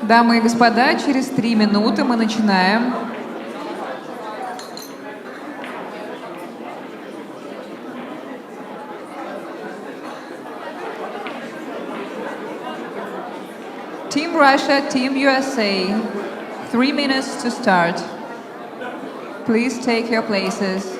Дамы и господа, через 3 минуты мы начинаем. Team Russia, Team USA. 3 minutes to start. Please take your places.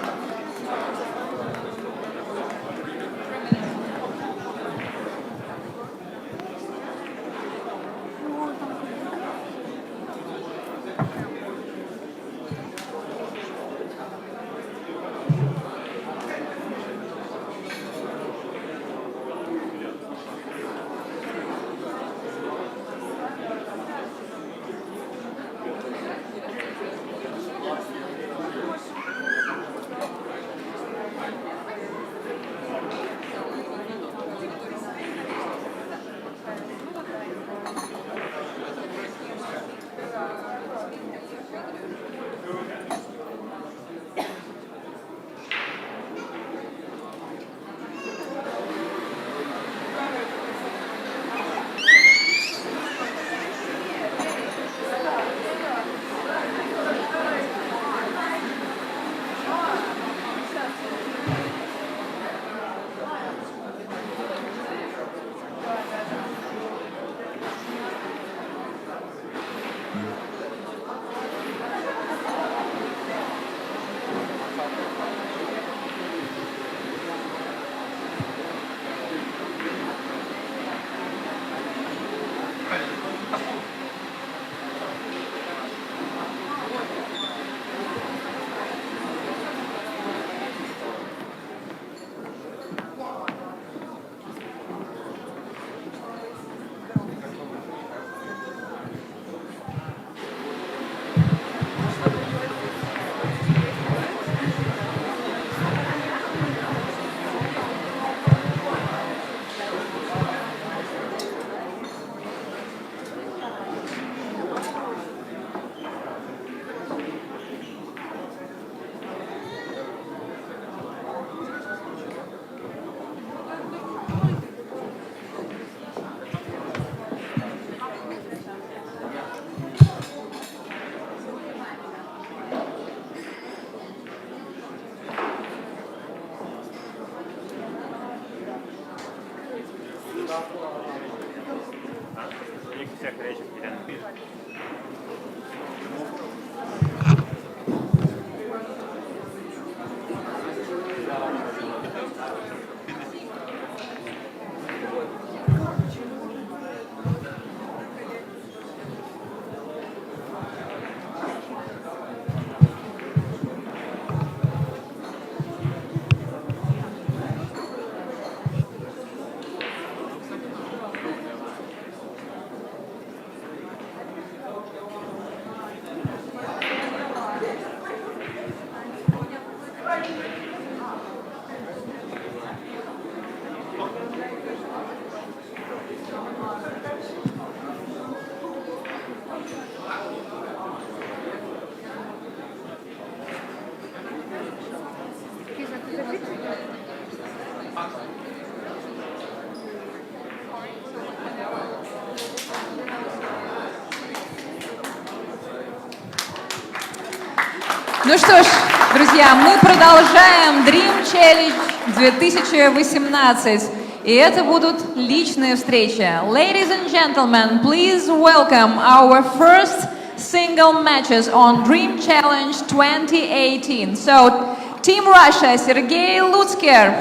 Ну что ж, друзья, мы продолжаем Dream Challenge 2018. И это будут личные встречи. Ladies and gentlemen, please welcome our first single matches on Dream Challenge 2018. So, Team Russia, Sergey, Lutsker.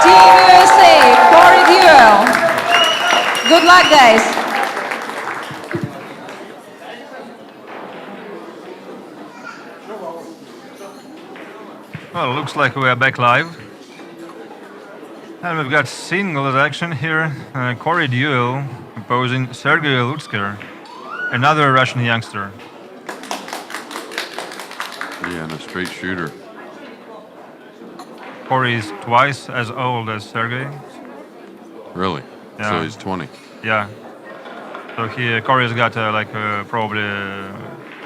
Team USA, Deuel. Good luck, guys. Well, looks like we are back live. And we've got singles action here. Deuel opposing Sergey Lutsker, another Russian youngster. Yeah, and a straight shooter. Corey is twice as old as Sergey. Really? Yeah. So he's 20. Yeah. So Corey's got probably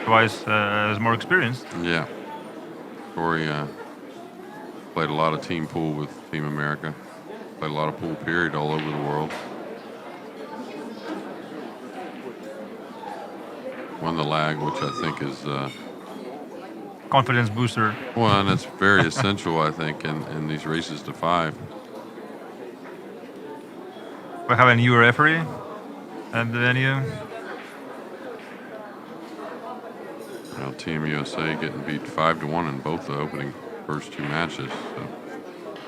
twice as more experience. Yeah. Corey played a lot of team pool with Team America. Played a lot of pool period all over the world. won the lag, which I think is Confidence booster. well, and it's very essential, I think, in these races to 5. We have a new referee at the venue. Now, Team USA getting beat 5-1 in both the opening first 2 matches. So.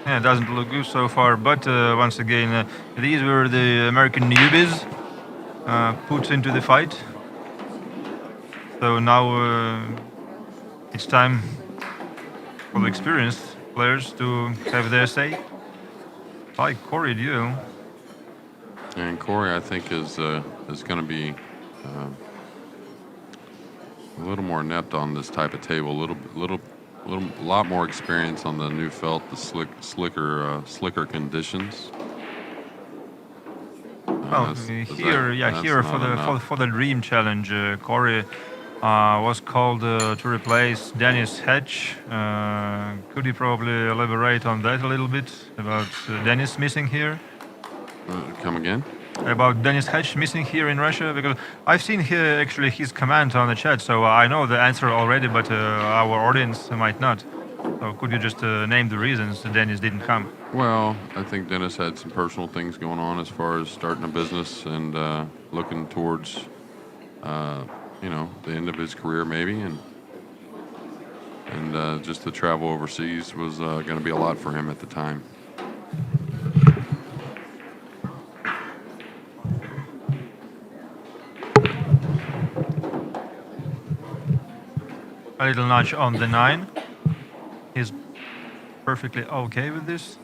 Yeah, it doesn't look good so far, but once again, these were the American newbies put into the fight. So now it's time for the experienced players to have their say. Like Corey Deuel. And Corey, I think, is going to be a little more inept on this type of table. A lot more experience on the new felt, the slicker conditions. Well, here for the Dream Challenge, Corey was called to replace Dennis Hedge. Could you probably elaborate on that a little bit about Dennis missing here? Come again? About Dennis Hedge missing here in Russia, because I've seen here actually his comment on the chat, so I know the answer already, but our audience might not. So could you just name the reasons that Dennis didn't come? Well, I think Dennis had some personal things going on as far as starting a business and looking towards, the end of his career maybe, and just the travel overseas was going to be a lot for him at the time. A little notch on the 9. He's perfectly okay with this.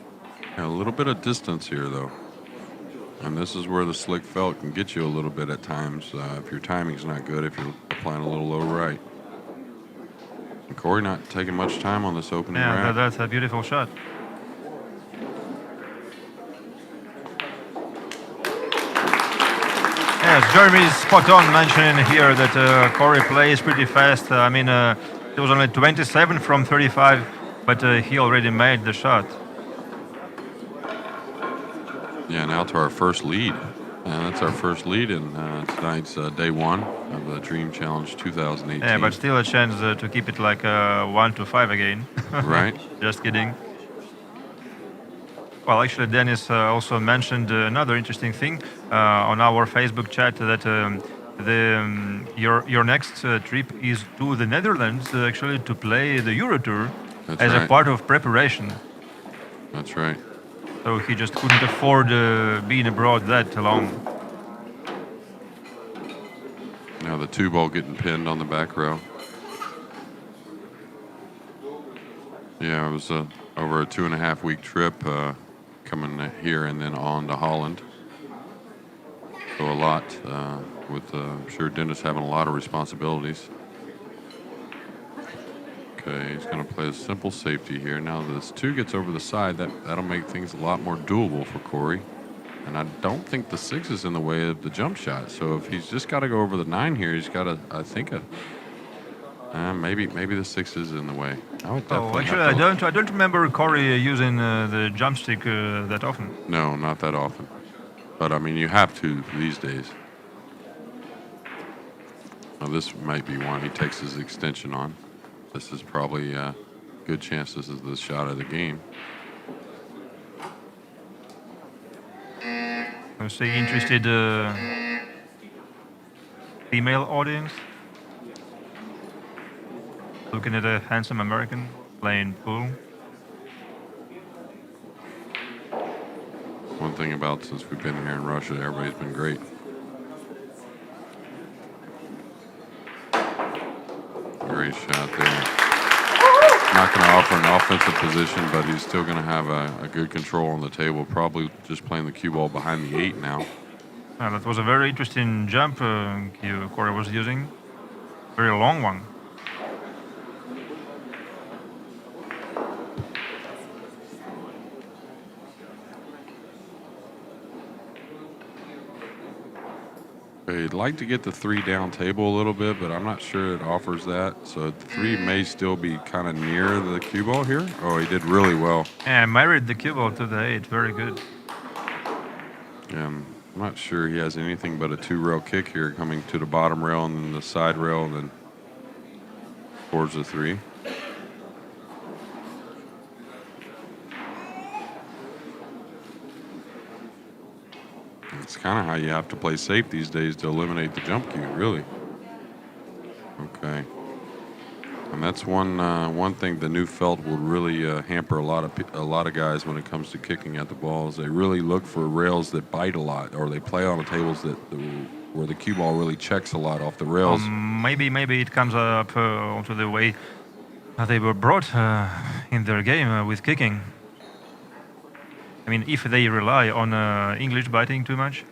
A little bit of distance here, though. And this is where the slick felt can get you a little bit at times if your timing's not good, if you're applying a little low right. And Corey not taking much time on this opening round. Yeah, that's a beautiful shot. Yes, Jeremy's spot on mentioning here that Corey plays pretty fast. I mean, it was only 27 from 35, but he already made the shot. Yeah, now to our first lead. And that's our first lead in tonight's day 1 of the Dream Challenge 2018. Yeah, but still a chance to keep it like 1-5 again. Right. Just kidding. Well, actually, Dennis also mentioned another interesting thing on our Facebook chat that your next trip is to the Netherlands actually to play the Euro Tour as a part of preparation. That's right. So he just couldn't afford being abroad that long. Now the 2-ball getting pinned on the back row. Yeah, it was over a 2.5-week trip coming here and then on to Holland. So a lot with, I'm sure Dennis having a lot of responsibilities. Okay, he's going to play a simple safety here. Now this 2 gets over the side. That'll make things a lot more doable for Corey. And I don't think the 6 is in the way of the jump shot. So if he's just got to go over the 9 here, he's got to, I think, maybe the 6 is in the way. I would definitely actually, I don't remember Corey using the jump stick that often. No, not that often. But I mean, you have to these days. Now this might be one he takes his extension on. This is probably a good chance this is the shot of the game. I see interested female audience looking at a handsome American playing pool. One thing about since we've been here in Russia, everybody's been great. Great shot there. Not going to offer an offensive position, but he's still going to have a good control on the table. Probably just playing the cue ball behind the 8 now. That was a very interesting jump Corey was using. Very long one. He'd like to get the 3 down table a little bit, but I'm not sure it offers that. So the 3 may still be kind of near the cue ball here. Oh, he did really well. And married the cue ball to the 8. Very good. I'm not sure he has anything but a 2-rail kick here, coming to the bottom rail and then the side rail and then towards the 3. It's kind of how you have to play safe these days to eliminate the jump cue, really. Okay. And that's one thing the new felt will really hamper a lot of guys when it comes to kicking at the balls. They really look for rails that bite a lot, or they play on the tables where the cue ball really checks a lot off the rails. Maybe it comes up onto the way they were brought in their game with kicking. I mean, if they rely on English biting too much,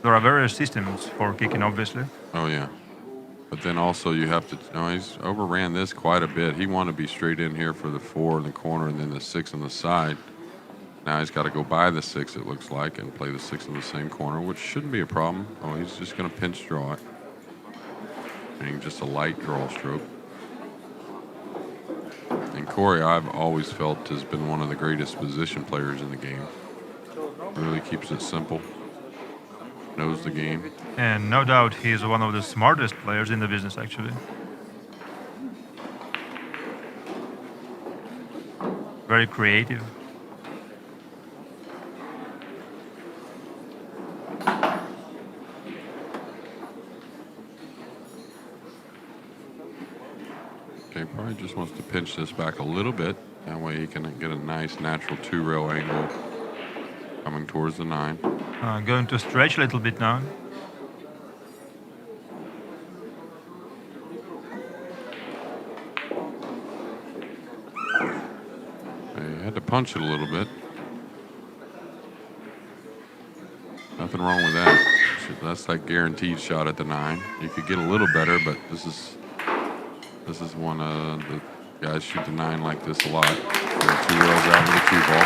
there are various systems for kicking, obviously. Oh yeah. But then also you have to, he's overran this quite a bit. He wanted to be straight in here for the 4 in the corner and then the 6 on the side. Now he's got to go by the 6, it looks like, and play the 6 in the same corner, which shouldn't be a problem. Oh, he's just going to pinch draw it. Being just a light draw stroke. And Corey, I've always felt, has been one of the greatest position players in the game. Really keeps it simple. Knows the game. And no doubt he's one of the smartest players in the business, actually. Very creative. Okay, probably just wants to pinch this back a little bit. That way he can get a nice natural 2-rail angle coming towards the 9. Going to stretch a little bit now. He had to punch it a little bit. Nothing wrong with that. That's that guaranteed shot at the 9. You could get a little better, but this is one the guys shoot the 9 like this a lot. 2 rails out with the cue ball.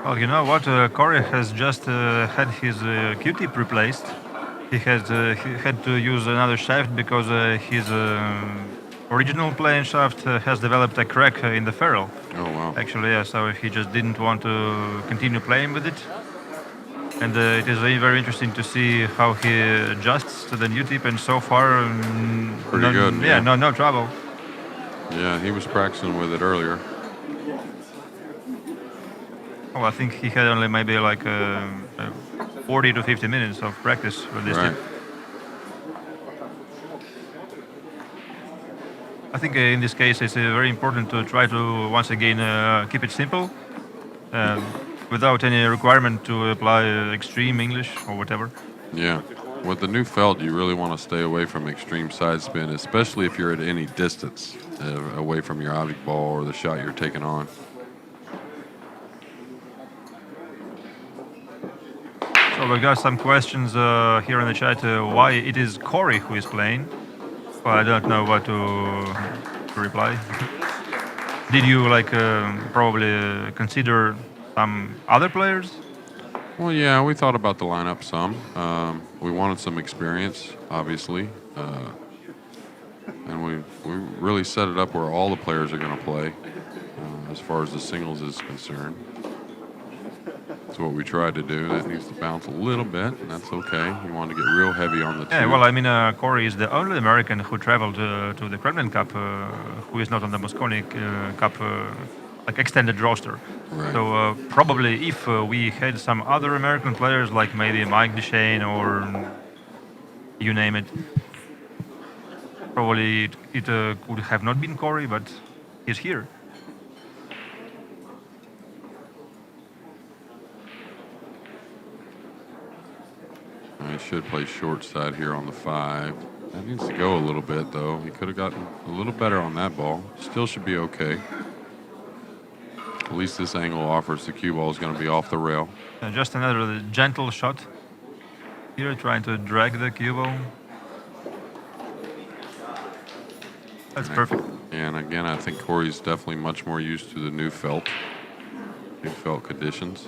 Well, you know what? Corey has just had his Q-tip replaced. He had to use another shaft because his original playing shaft has developed a crack in the ferrule. Oh, wow. Actually, yeah, so he just didn't want to continue playing with it. And it is very, very interesting to see how he adjusts to the new tip, and so far, Pretty good. Yeah, no trouble. Yeah, he was practicing with it earlier. Well, I think he had only maybe like 40 to 50 minutes of practice with this tip. I think in this case it's very important to try to once again keep it simple, without any requirement to apply extreme English or whatever. Yeah. With the new felt, you really want to stay away from extreme side spin, especially if you're at any distance away from your object ball or the shot you're taking on. So we got some questions here in the chat. Why it is Corey who is playing? Well, I don't know what to reply. Did you probably consider some other players? Well, yeah, we thought about the lineup some. We wanted some experience, obviously, and we really set it up where all the players are going to play, as far as the singles is concerned. That's what we tried to do. That needs to bounce a little bit, and that's okay. We wanted to get real heavy on the 2. Yeah, well, I mean, Corey is the only American who traveled to the Kremlin Cup who is not on the Mosconi Cup extended roster. Right. So probably if we had some other American players, like maybe Mike Deshane or you name it, probably it could have not been Corey, but he's here. He should play short side here on the 5. That needs to go a little bit, though. He could have gotten a little better on that ball. Still should be okay. At least this angle offers the cue ball is going to be off the rail. Just another gentle shot here, trying to drag the cue ball. That's perfect. And again, I think Corey's definitely much more used to the new felt conditions.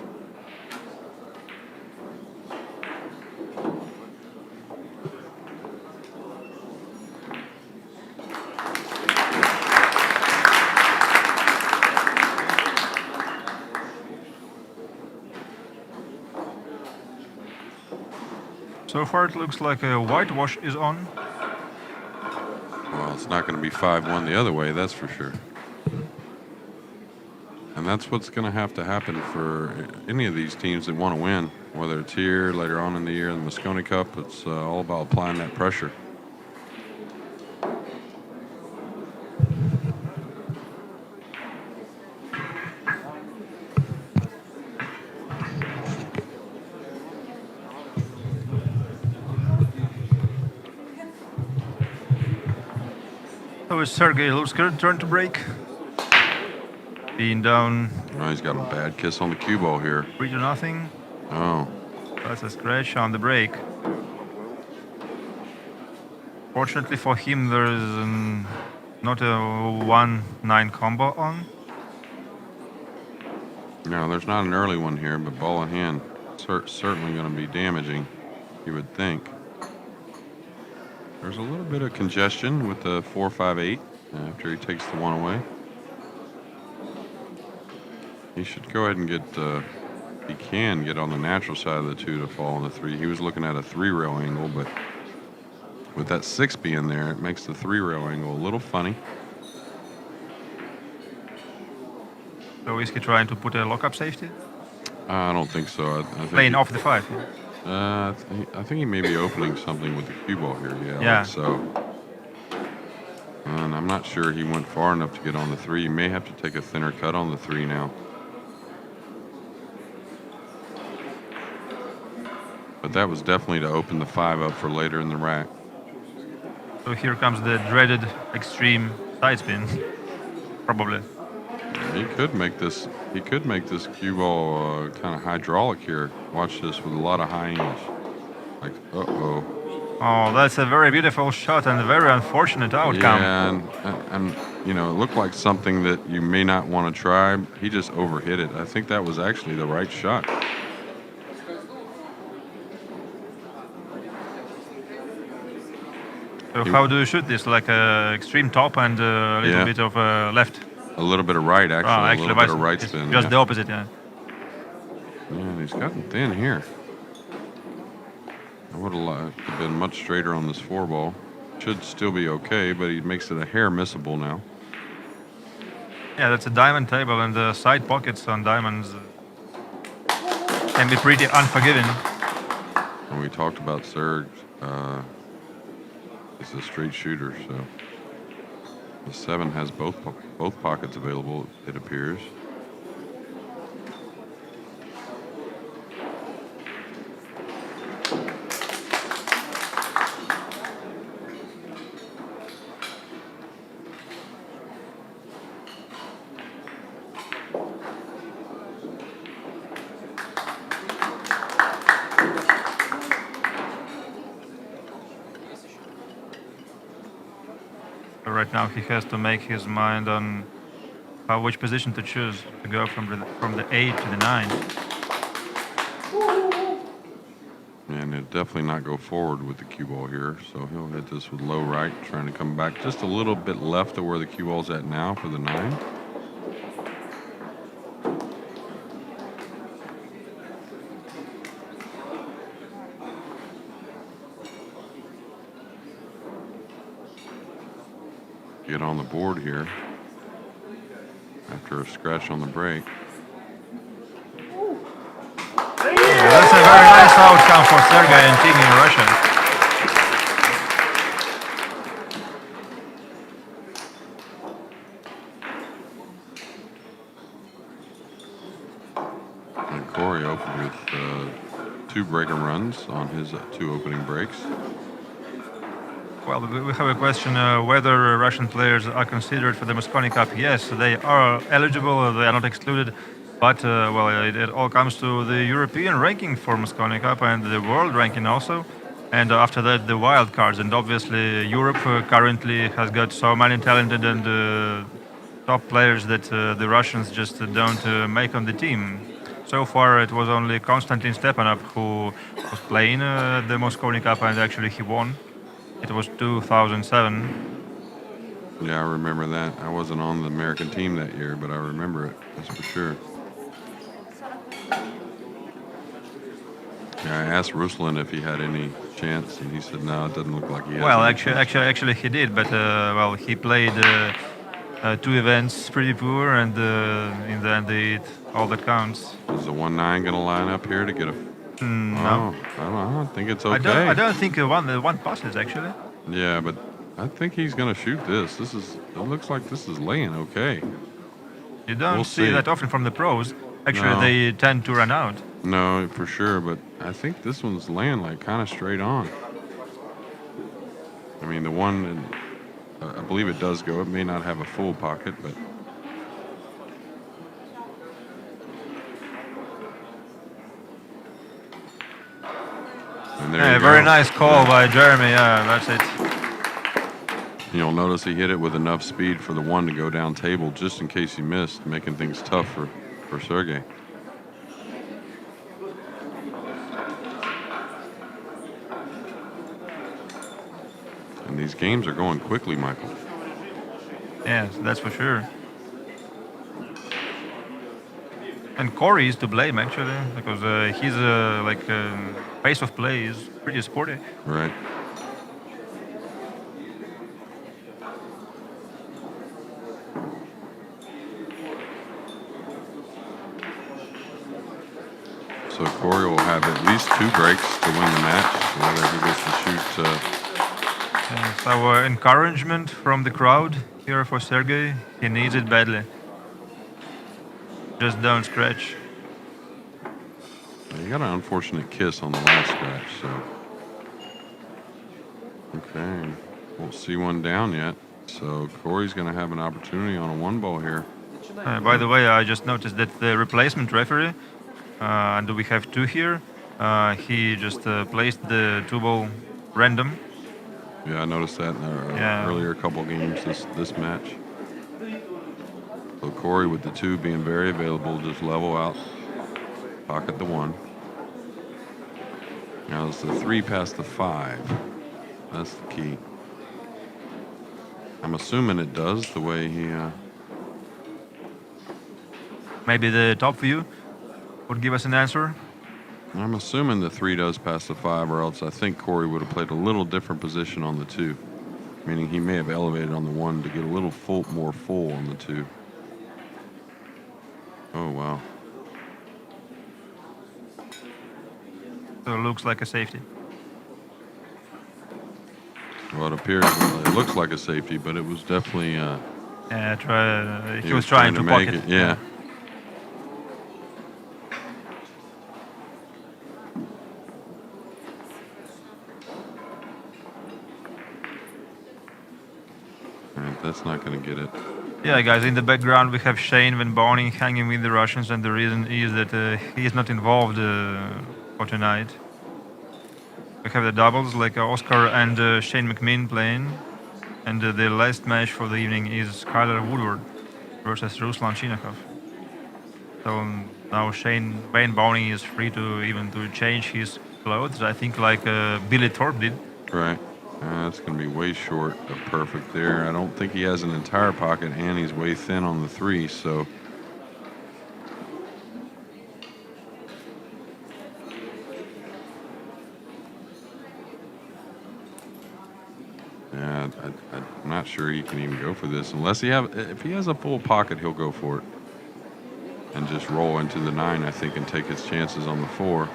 So far it looks like a whitewash is on. Well, it's not going to be 5-1 the other way, that's for sure. And that's what's going to happen for any of these teams that want to win, whether it's here, later on in the year, in the Mosconi Cup. It's all about applying that pressure. So it's Sergey Lutsker turn to break. Being down Oh, he's got a bad kiss on the cue ball here. 3-0. Oh, That's a scratch on the break. Fortunately for him, there is not a 1-9 combo on. no, there's not an early one here, but ball in hand, certainly going to be damaging, you would think. There's a little bit of congestion with the 4-5-8 after he takes the one away. He should go ahead and get, he can get on the natural side of the 2 to fall on the 3. He was looking at a 3-rail angle, but with that 6 being there, it makes the 3-rail angle a little funny. So is he trying to put a lock-up safety? I don't think so. I think Playing off the 5. I think he may be opening something with the cue ball here. Yeah. Like so. And I'm not sure he went far enough to get on the 3. He may have to take a thinner cut on the 3 now. But that was definitely to open the 5 up for later in the rack. So here comes the dreaded extreme side spin. Probably. He could make this. He could make this cue ball kind of hydraulic here. Watch this with a lot of high angles. Like, Oh, that's a very beautiful shot and a very unfortunate outcome. Yeah, and you know, it looked like something that you may not want to try. He just overhit it. I think that was actually the right shot. So how do you shoot this? Like extreme top and a little bit of left? A little bit of right, actually. A little bit of right it's spin. just the opposite, yeah. Yeah, he's gotten thin here. I would have been much straighter on this 4 ball. Should still be okay, but he makes it a hair missable now. Yeah, that's a diamond table, and the side pockets on diamonds can be pretty unforgiving. And we talked about Sergey. He's a straight shooter, so the 7 has both pockets available, it appears. Right now he has to make his mind on which position to choose to go from the 8 to the 9. And he'll definitely not go forward with the cue ball here, so he'll hit this with low right, trying to come back just a little bit left of where the cue ball's at now for the 9. Get on the board here after a scratch on the break. Yeah, that's a very nice outcome for Sergey and team in Russia. And Corey opened with 2 breaker runs on his 2 opening breaks. Well, we have a question whether Russian players are considered for the Mosconi Cup. Yes, they are eligible, they are not excluded. But, well, it all comes to the European ranking for Mosconi Cup and the world ranking also. And after that, the wild cards. And obviously, Europe currently has got so many talented and top players that the Russians just don't make on the team. So far, it was only Konstantin Stepanov who was playing the Mosconi Cup, and actually he won. It was 2007. Yeah, I remember that. I wasn't on the American team that year, but I remember it. That's for sure. Yeah, I asked Ruslan if he had any chance, and he said no. It doesn't look like he has. Well, any chance. actually, he did, but well, he played 2 events pretty poor, and in the end, all that counts. Is the 1-9 going to line up here to get a? No, I don't think it's okay. I don't think one passes actually. Yeah, but I think he's going to shoot this. It looks like this is laying okay. You don't We'll see see. that often from the pros. Actually, No. they tend to run out. No, for sure, but I think this one's laying like kind of straight on. I mean, the one, I believe it does go. It may not have a full pocket, but. And there you go. Very nice call by Jeremy. Yeah, that's it. You'll notice he hit it with enough speed for the 1 to go down table just in case he missed, making things tough for Sergey. And these games are going quickly, Michael. Yes, that's for sure. And Corey is to blame actually, because his pace of play is pretty sporty. Right. So Corey will have at least 2 breaks to win the match, whether he gets to shoot. So encouragement from the crowd here for Sergey. He needs it badly. Just don't scratch. He got an unfortunate kiss on the last scratch, so. Okay, won't see one down yet. So Corey's going to have an opportunity on a 1 ball here. By the way, I just noticed that the replacement referee, and we have 2 here, he just placed the 2 ball random. Yeah, I noticed that in the earlier couple games this match. So Corey with the 2 being very available, just level out, pocket the 1. Now it's the 3 past the 5. That's the key. I'm assuming it does the way he. Maybe the top view would give us an answer. I'm assuming the 3 does pass the 5, or else I think Corey would have played a little different position on the 2. Meaning he may have elevated on the 1 to get a little more full on the 2. Oh, wow. So it looks like a safety. Well, it looks like a safety, but it was definitely. He was trying to make pocket it. Yeah. That's not going to get it. Yeah, guys, in the background we have Shane Van Boning hanging with the Russians, and the reason is that he is not involved for tonight. We have the doubles like Oscar and Shane McMinn playing, and the last match for the evening is Skylar Woodward versus Ruslan Chinakhov. So now Shane Van Boning is free to change his clothes. I think like Billy Thorpe did. Right. That's going to be way short of perfect there. I don't think he has an entire pocket, and he's way thin on the 3, so. Yeah, I'm not sure he can even go for this unless if he has a full pocket, he'll go for it and just roll into the 9, I think, and take his chances on the 4.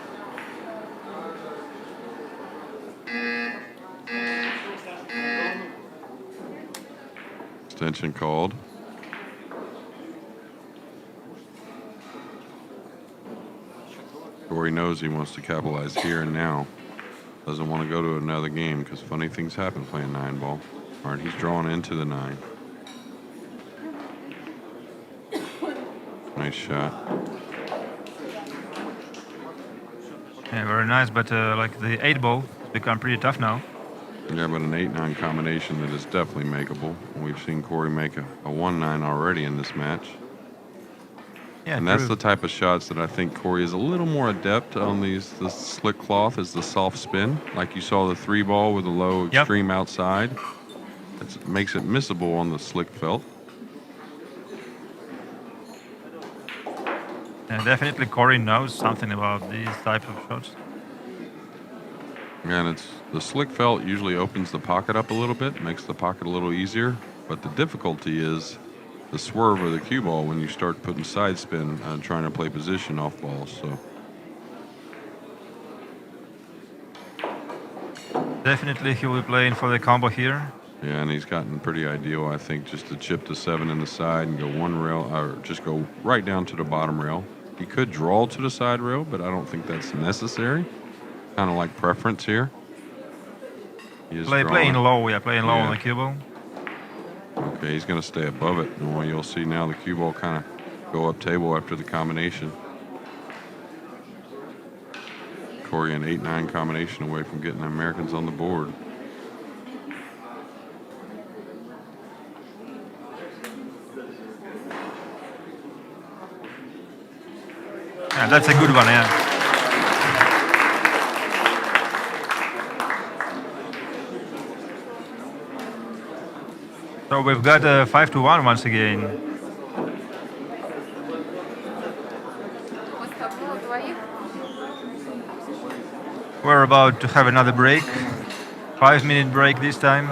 Extension called. Corey knows he wants to capitalize here and now. Doesn't want to go to another game because funny things happen playing 9 ball. All right, he's drawing into the 9. Nice shot. Yeah, very nice, but like the 8 ball has become pretty tough now. Yeah, but an 8-9 combination that is definitely makeable. We've seen Corey make a 1-9 already in this match. Yeah, and that's the type of shots that I think Corey is a little more adept on. The slick cloth is the soft spin. Like you saw the 3 ball with a low extreme outside. It makes it missable on the slick felt. Yeah, definitely Corey knows something about these type of shots. And it's the slick felt usually opens the pocket up a little bit, makes the pocket a little easier. But the difficulty is the swerve of the cue ball when you start putting side spin and trying to play position off balls. So Definitely he will be playing for the combo here. yeah, and he's gotten pretty ideal, I think, just to chip the 7 in the side and go one rail, or just go right down to the bottom rail. He could draw to the side rail, but I don't think that's necessary. Kind of like preference here. He is Playing drawing. low, playing low Yeah. on the cue ball. Okay, he's going to stay above it. And well, you'll see now the cue ball kind of go up table after the combination. Corey an 8-9 combination away from getting the Americans on the board. Yeah, that's a good one, yeah. So we've got 5-1 once again. We're about to have another break. 5-minute break this time.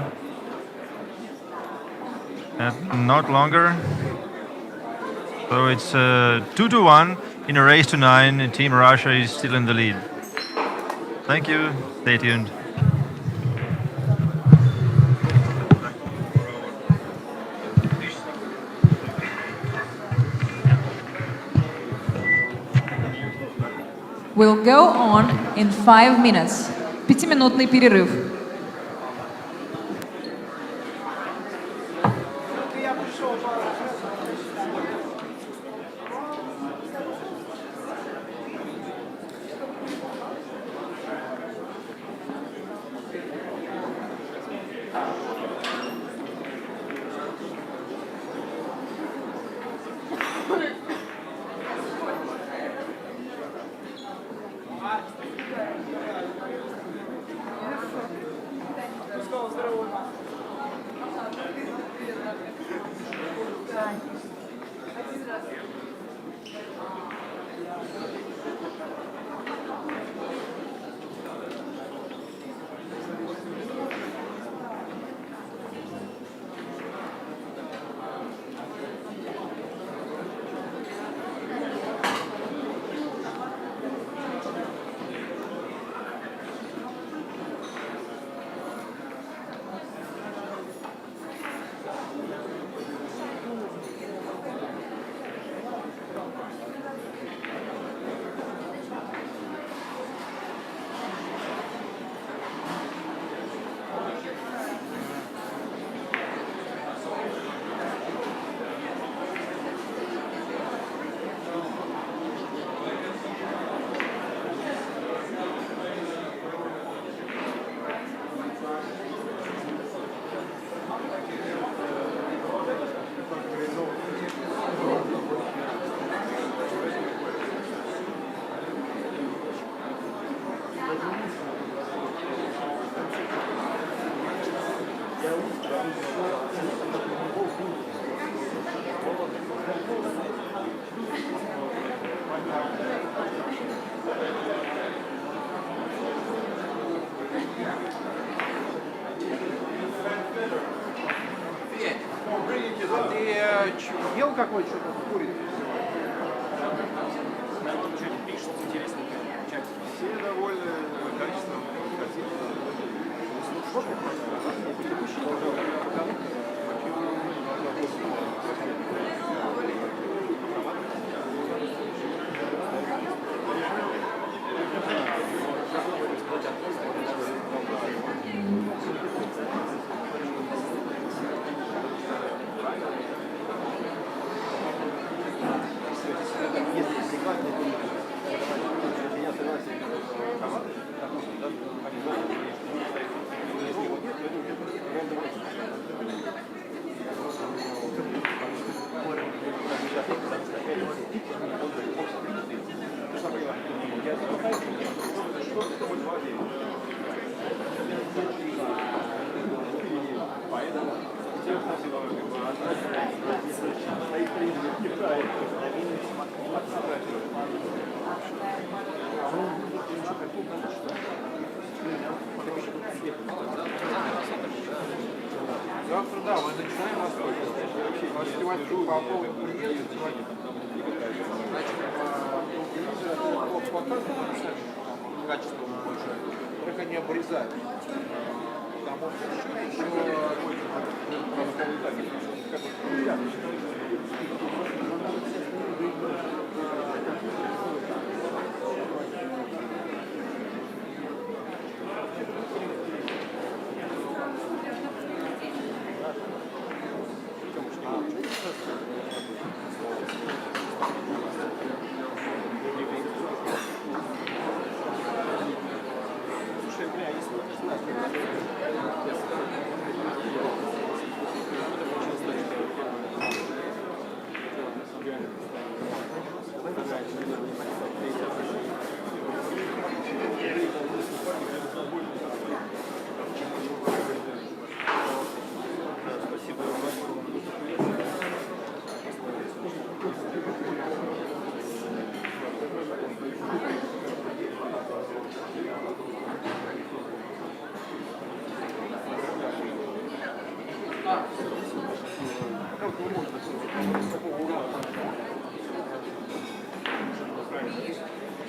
Not longer. So it's 2-1 in a race to 9, and Team Russia is still in the lead. Thank you. Stay tuned. We'll go on in 5 minutes. 5-минутный перерыв. Ел какой-то что-то курит? Что-нибудь пишет интересно. Все довольны качеством завтра, да, мы начинаем распевать по полной приезду. Значит, показывают качество больше, только не обрезают. Потому что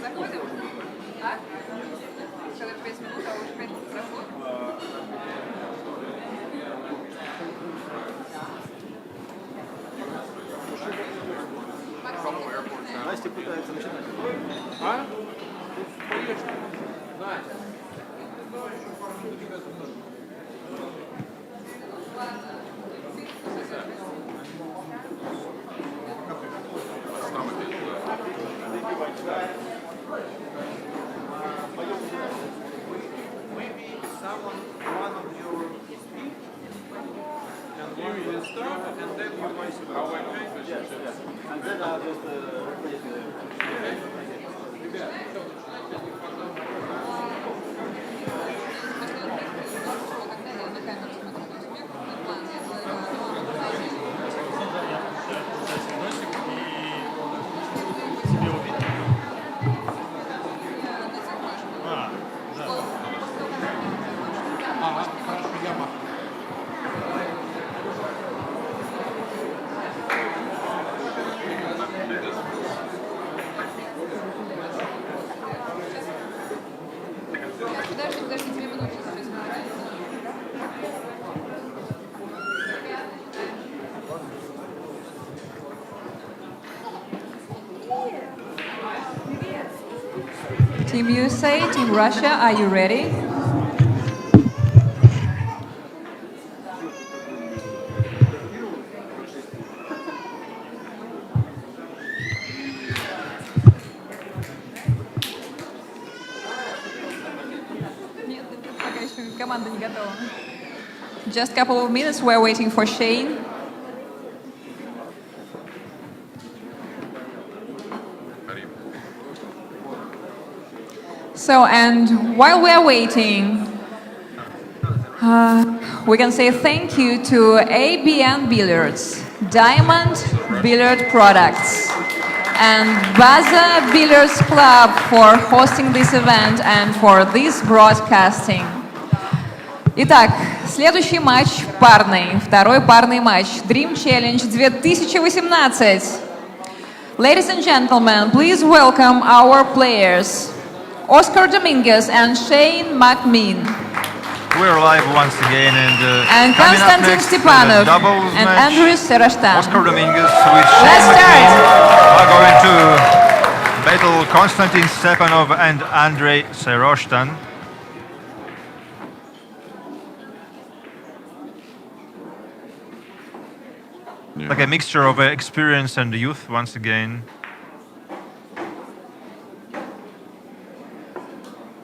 Заходим? А? 45 минут, а уже 5 минут прошло. Настя пытается начинать. А? Конечно. Настя. Maybe someone, one of your speak, and one will start, and then you might yes. And then I'll just replace Подожди, 2 минуты. Team USA, Team Russia, are you ready? Нет, пока еще команда не готова. Just a couple of minutes, we're waiting for Shane. So, and while we are waiting, we can say thank you to ABN Billiards, Diamond Billiard Products, and Baza Billiards Club for hosting this event and for this broadcasting. Итак, следующий матч парный, второй парный матч, Dream Challenge 2018. Ladies and gentlemen, please welcome our players, Oscar Dominguez and Shane McMinn. We're live once again, And coming up Konstantin next, Stepanov doubles and match. Andrew Seroshtan. Oscar Dominguez with Let's Shane start. McMinn are going to battle Konstantin Stepanov and Andrei Seroshtan. Yeah. Like a mixture of experience and youth once again.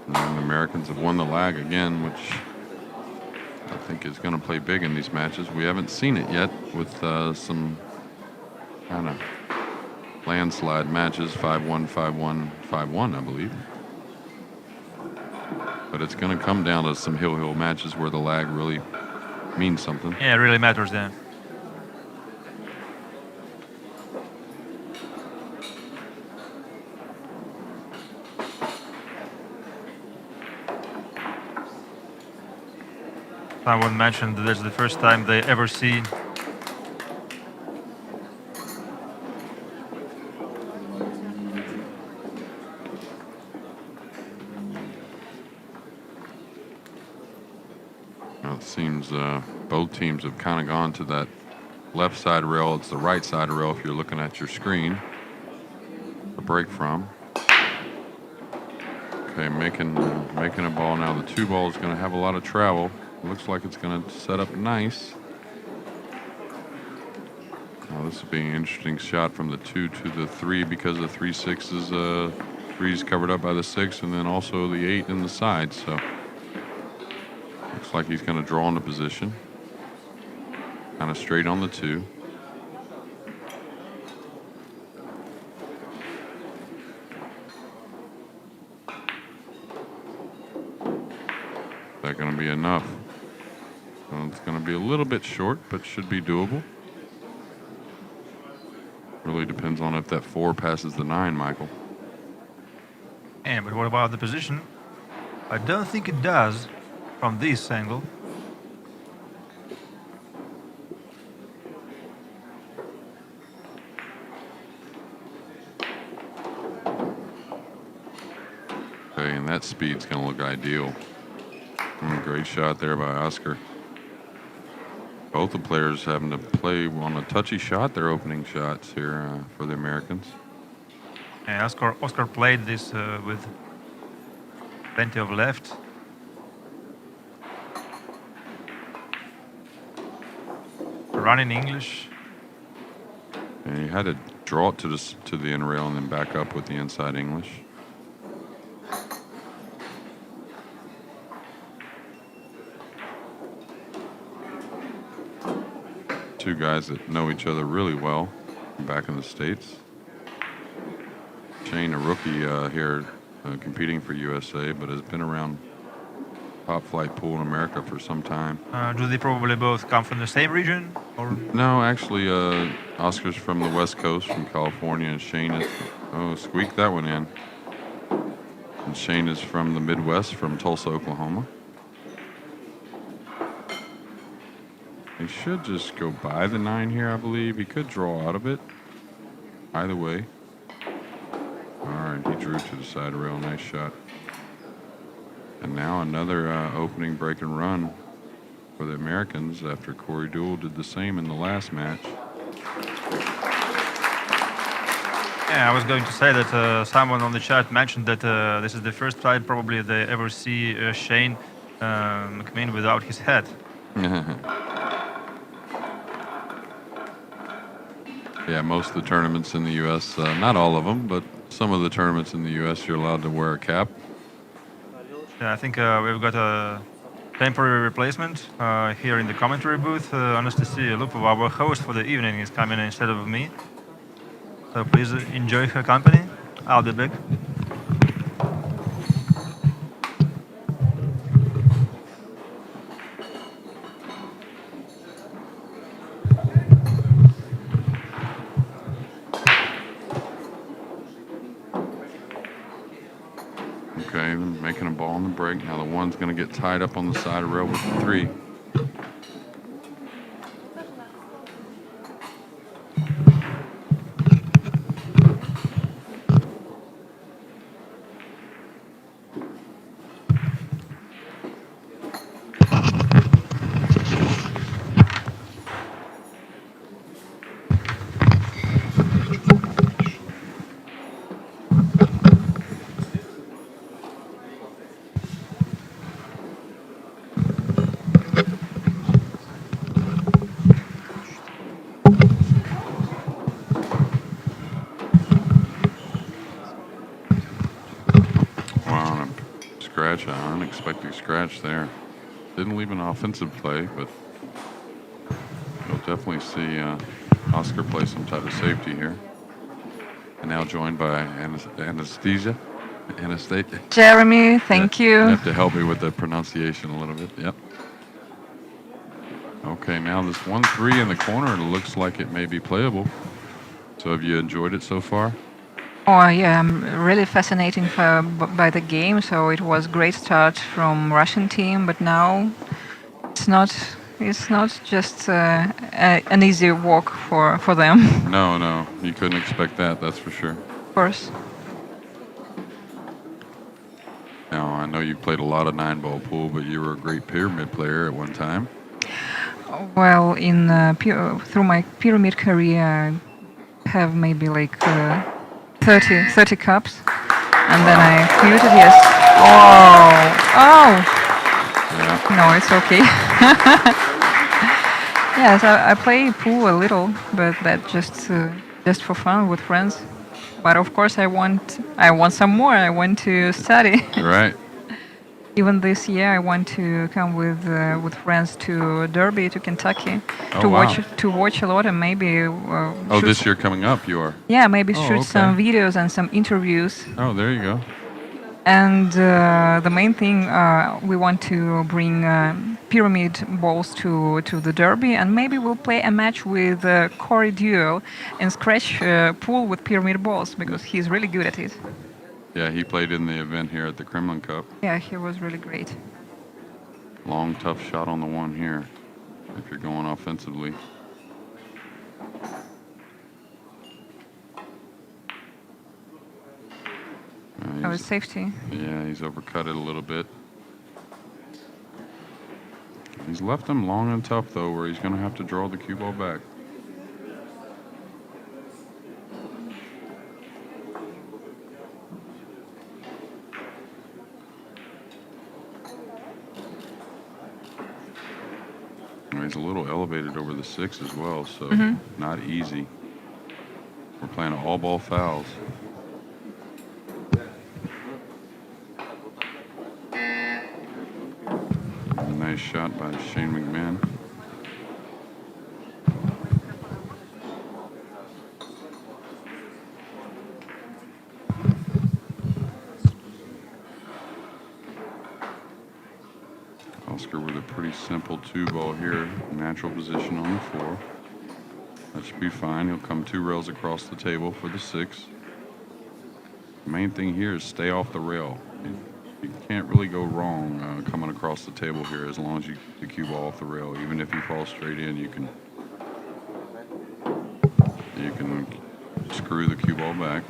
And the Americans have won the lag again, which I think is going to play big in these matches. We haven't seen it yet with some kind of landslide matches, 5-1, 5-1, 5-1, I believe. But it's going to come down to some hill matches where the lag really means something. Yeah, it really matters then. Someone mentioned that this is the first time they ever see It seems both teams have kind of gone to that left side rail. It's the right side rail if you're looking at your screen to break from. Okay, making a ball now. The 2 ball is going to have a lot of travel. Looks like it's going to set up nice. Now this will be an interesting shot from the 2 to the 3 because the 3-6 is 3's covered up by the 6 and then also the 8 in the side. So looks like he's going to draw into position. Kind of straight on the 2. Is that going to be enough? Well, it's going to be a little bit short, but should be doable. Really depends on if that 4 passes the 9, Michael. Yeah, but what about the position? I don't think it does from this angle. Okay, and that speed's going to look ideal. Great shot there by Oscar. Both the players having to play on a touchy shot, their opening shots here for the Americans. Yeah, Oscar played this with plenty of left. Run in English. And he had to draw it to the in rail and then back up with the inside English. Two guys that know each other really well back in the States. Shane, a rookie here competing for USA, but has been around top flight pool in America for some time. Do they probably both come from the same region? Or? No, actually, Oscar's from the West Coast, from California, and Shane is, squeaked that one in. And Shane is from the Midwest, from Tulsa, Oklahoma. He should just go by the 9 here, I believe. He could draw out of it. Either way. All right, he drew to the side rail. Nice shot. And now another opening break and run for the Americans after Corey Deuel did the same in the last match. Yeah, I was going to say that someone on the chat mentioned that this is the first time probably they ever see Shane McMinn without his hat. Yeah, most of the tournaments in the U.S., not all of them, but some of the tournaments in the U.S., you're allowed to wear a cap. Yeah, I think we've got a temporary replacement here in the commentary booth. Anastasia Lupova, our host for the evening, is coming instead of me. So please enjoy her company. I'll be back. Okay, making a ball on the break. Now the 1's going to get tied up on the side of the rail with the 3. An unexpected scratch there. Didn't leave an offensive play, but you'll definitely see Oscar play some type of safety here. And now joined by Anastasia. Jeremy, thank you. You have to help me with the pronunciation a little bit. Yep. Okay, now this 1-3 in the corner, it looks like it may be playable. So have you enjoyed it so far? Oh yeah, I'm really fascinating by the game. So it was great start from Russian team, but now It's not just an easy walk for them, No, no, you couldn't expect that. That's for sure. of course. Now I know you played a lot of 9-ball pool, but you were a great pyramid player at one time. Well, through my pyramid career, I have maybe like 30 cups, and then I muted. Yes. Oh. Yeah. No, it's okay. Yes, I play pool a little, but that just for fun with friends. But of course, I want some more. I want to study. Right. Even this year, I want to come with friends to Derby, to Kentucky, Oh, to wow. watch a lot and maybe. Oh, shoot this year coming up, you are. Yeah, maybe Oh, shoot some okay. videos and some interviews. Oh, there you go. And the main thing, we want to bring pyramid balls to the Derby, and maybe we'll play a match with Corey Deuel and scratch pool with pyramid balls because he's really good at it. Yeah, he played in the event here at the Kremlin Cup. Yeah, he was really great. Long, tough shot on the one here, if you're going offensively. That was safety. Yeah, he's overcut it a little bit. He's left him long and tough, though, where he's going to have to draw the cue ball back. He's a little elevated over the 6 as well, so not easy. We're playing all ball fouls. Nice shot by Shane McMinn. Oscar with a pretty simple 2-ball here. Natural position on the floor. That should be fine. He'll come 2 rails across the table for the 6. The main thing here is stay off the rail. You can't really go wrong coming across the table here as long as you get the cue ball off the rail. Even if you fall straight in, you can screw the cue ball back.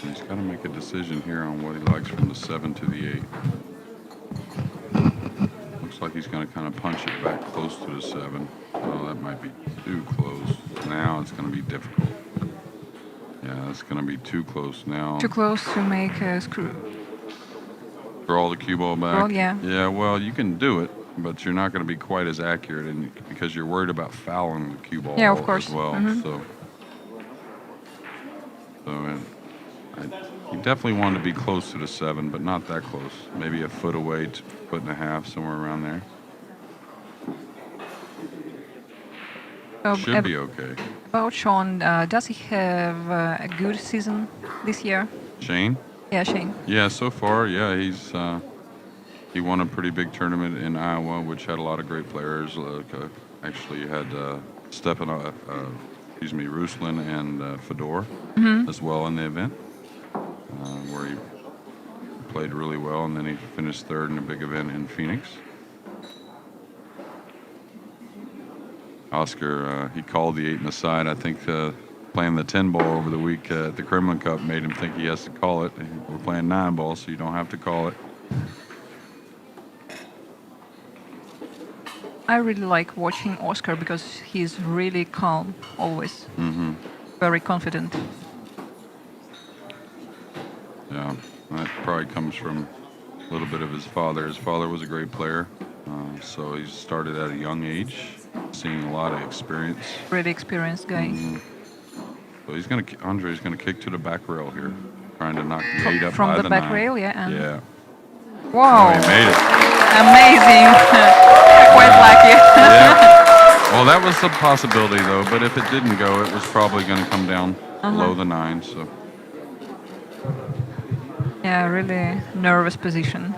He's got to make a decision here on what he likes from the 7 to the 8. Looks like he's going to kind of punch it back close to the 7. Oh, that might be too close. Now it's going to be difficult. Yeah, it's going to be too close now. Too close to make a screw. Draw the cue ball back. Well, yeah. Yeah, well, you can do it, but you're not going to be quite as accurate, and because you're worried about fouling the cue ball Yeah, of course. as well. He definitely wanted to be close to the 7, but not that close. Maybe a foot away, foot and a half, somewhere around there. Should be okay. About Sean, does he have a good season this year? Shane? Yeah, Shane. Yeah, so far, yeah, he won a pretty big tournament in Iowa, which had a lot of great players. Actually, you had Stepanov, Ruslan and Fedor as well in the event, where he played really well, and then he finished 3rd in a big event in Phoenix. Oscar, he called the 8 in the side. I think playing the 10-ball over the week at the Kremlin Cup made him think he has to call it. We're playing 9-ball, so you don't have to call it. I really like watching Oscar because he's really calm always. Very confident. Yeah, that probably comes from a little bit of his father. His father was a great player, so he started at a young age, seeing a lot of experience. Really experienced guy. So Andre's gonna kick to the back rail here, trying to knock the 8 up From by the back 9. rail, yeah. And Yeah. Wow. Oh, he made it. Amazing. Quite lucky. Yeah. Well, that was a possibility though, but if it didn't go, it was probably gonna come down below the 9. So. Yeah, really nervous position.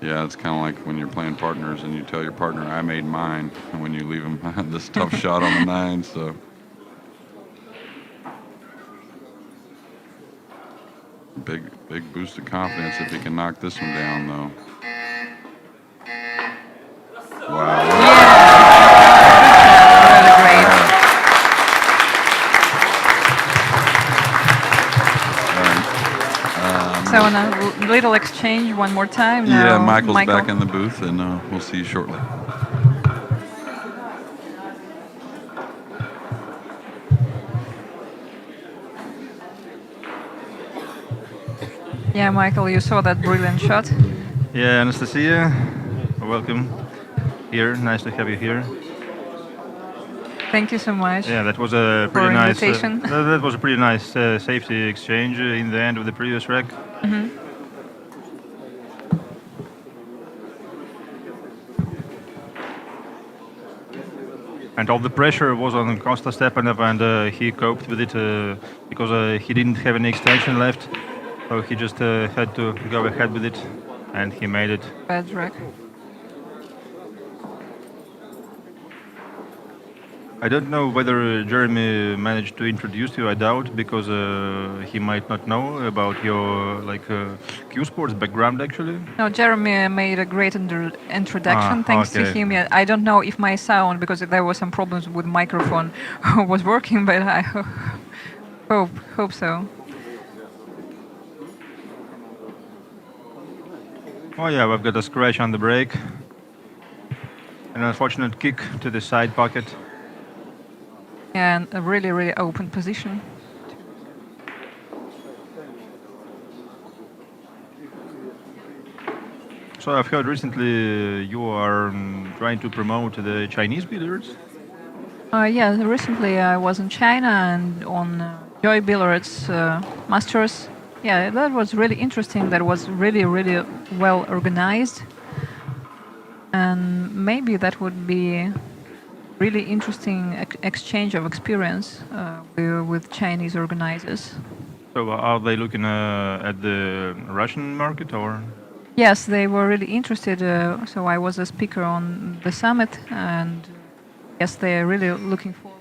Yeah, it's kind of like when you're playing partners and you tell your partner, I made mine, and when you leave them this tough shot on the 9, so. big boost of confidence if he can knock this one down, though. Wow. Really great. So a little exchange one more time. Yeah, Now, Michael's back in the booth, and we'll see you shortly. Yeah, Michael, you saw that brilliant shot. Yeah, Anastasia, welcome here. Nice to have you here. Thank you so much. Yeah, that was a pretty For nice. invitation. That was a pretty nice safety exchange in the end of the previous rack. And all the pressure was on Costa Stepanov, and he coped with it because he didn't have any extension left. So he just had to go ahead with it, and he made it. Bad rack. I don't know whether Jeremy managed to introduce you. I doubt, because he might not know about your Q Sports background actually. No, Jeremy made a great introduction. Thanks to okay. him. Yeah, I don't know if my sound, because there were some problems with microphone, was working, but I hope so. Oh yeah, we've got a scratch on the break. An unfortunate kick to the side pocket. And a really open position. So I've heard recently you are trying to promote the Chinese billiards. Yeah, recently I was in China and on Joy Billiards Masters. Yeah, that was really interesting. That was really well organized. And maybe that would be really interesting exchange of experience with Chinese organizers. So are they looking at the Russian market or? Yes, they were really interested. So I was a speaker on the summit, and yes, they are really looking forward.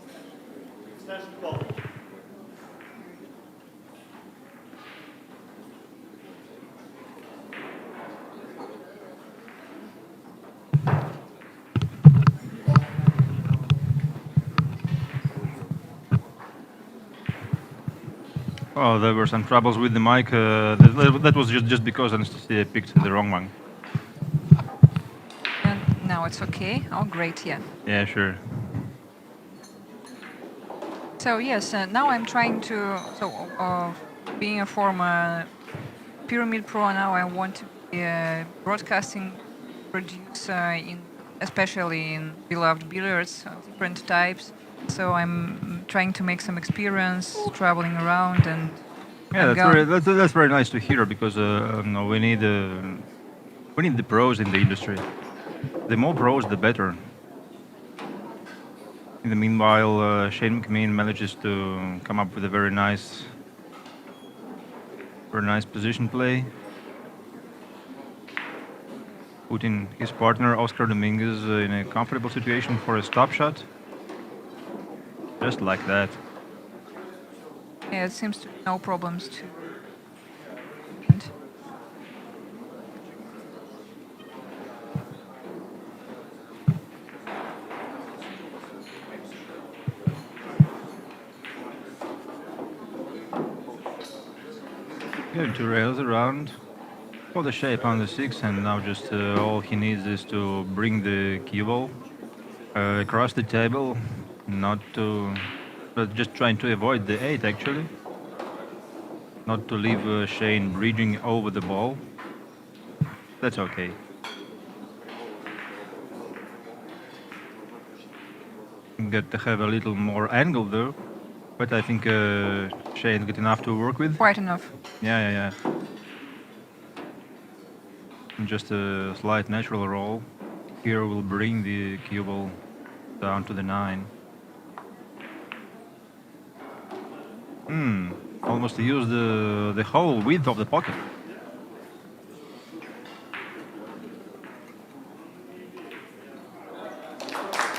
Oh, there were some troubles with the mic. That was just because Anastasia picked the wrong one. And now it's okay. Oh, great, yeah. Yeah, sure. So yes, now I'm trying to. So being a former pyramid pro, now I want to be a broadcasting producer especially in beloved billiards, different types. So I'm trying to make some experience traveling around and. Yeah, and that's very nice to hear, because we need the pros in the industry. The more pros, the better. In the meanwhile, Shane McMinn manages to come up with a very nice position play, putting his partner Oscar Dominguez in a comfortable situation for a stop shot. Just like that. Yeah, it seems to be no problems to. Going to rails around for the shape on the 6, and now just all he needs is to bring the cue ball across the table, but just trying to avoid the 8 actually. Not to leave Shane bridging over the ball. That's okay. Got to have a little more angle though, but I think Shane's got enough to work with. Quite enough. Yeah. And just a slight natural roll. Here will bring the cue ball down to the 9. Almost used the whole width of the pocket.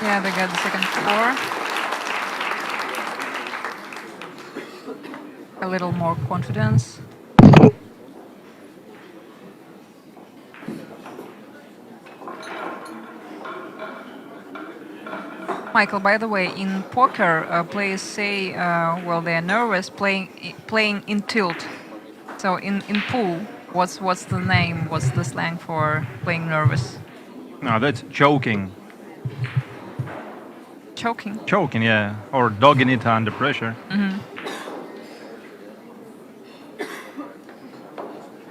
Yeah, they got the second floor. A little more confidence. Michael, by the way, in poker, players say, well, they're nervous playing in tilt. So in pool, what's the name? What's the slang for playing nervous? No, that's choking. Choking. Choking, yeah. Or dogging it under pressure.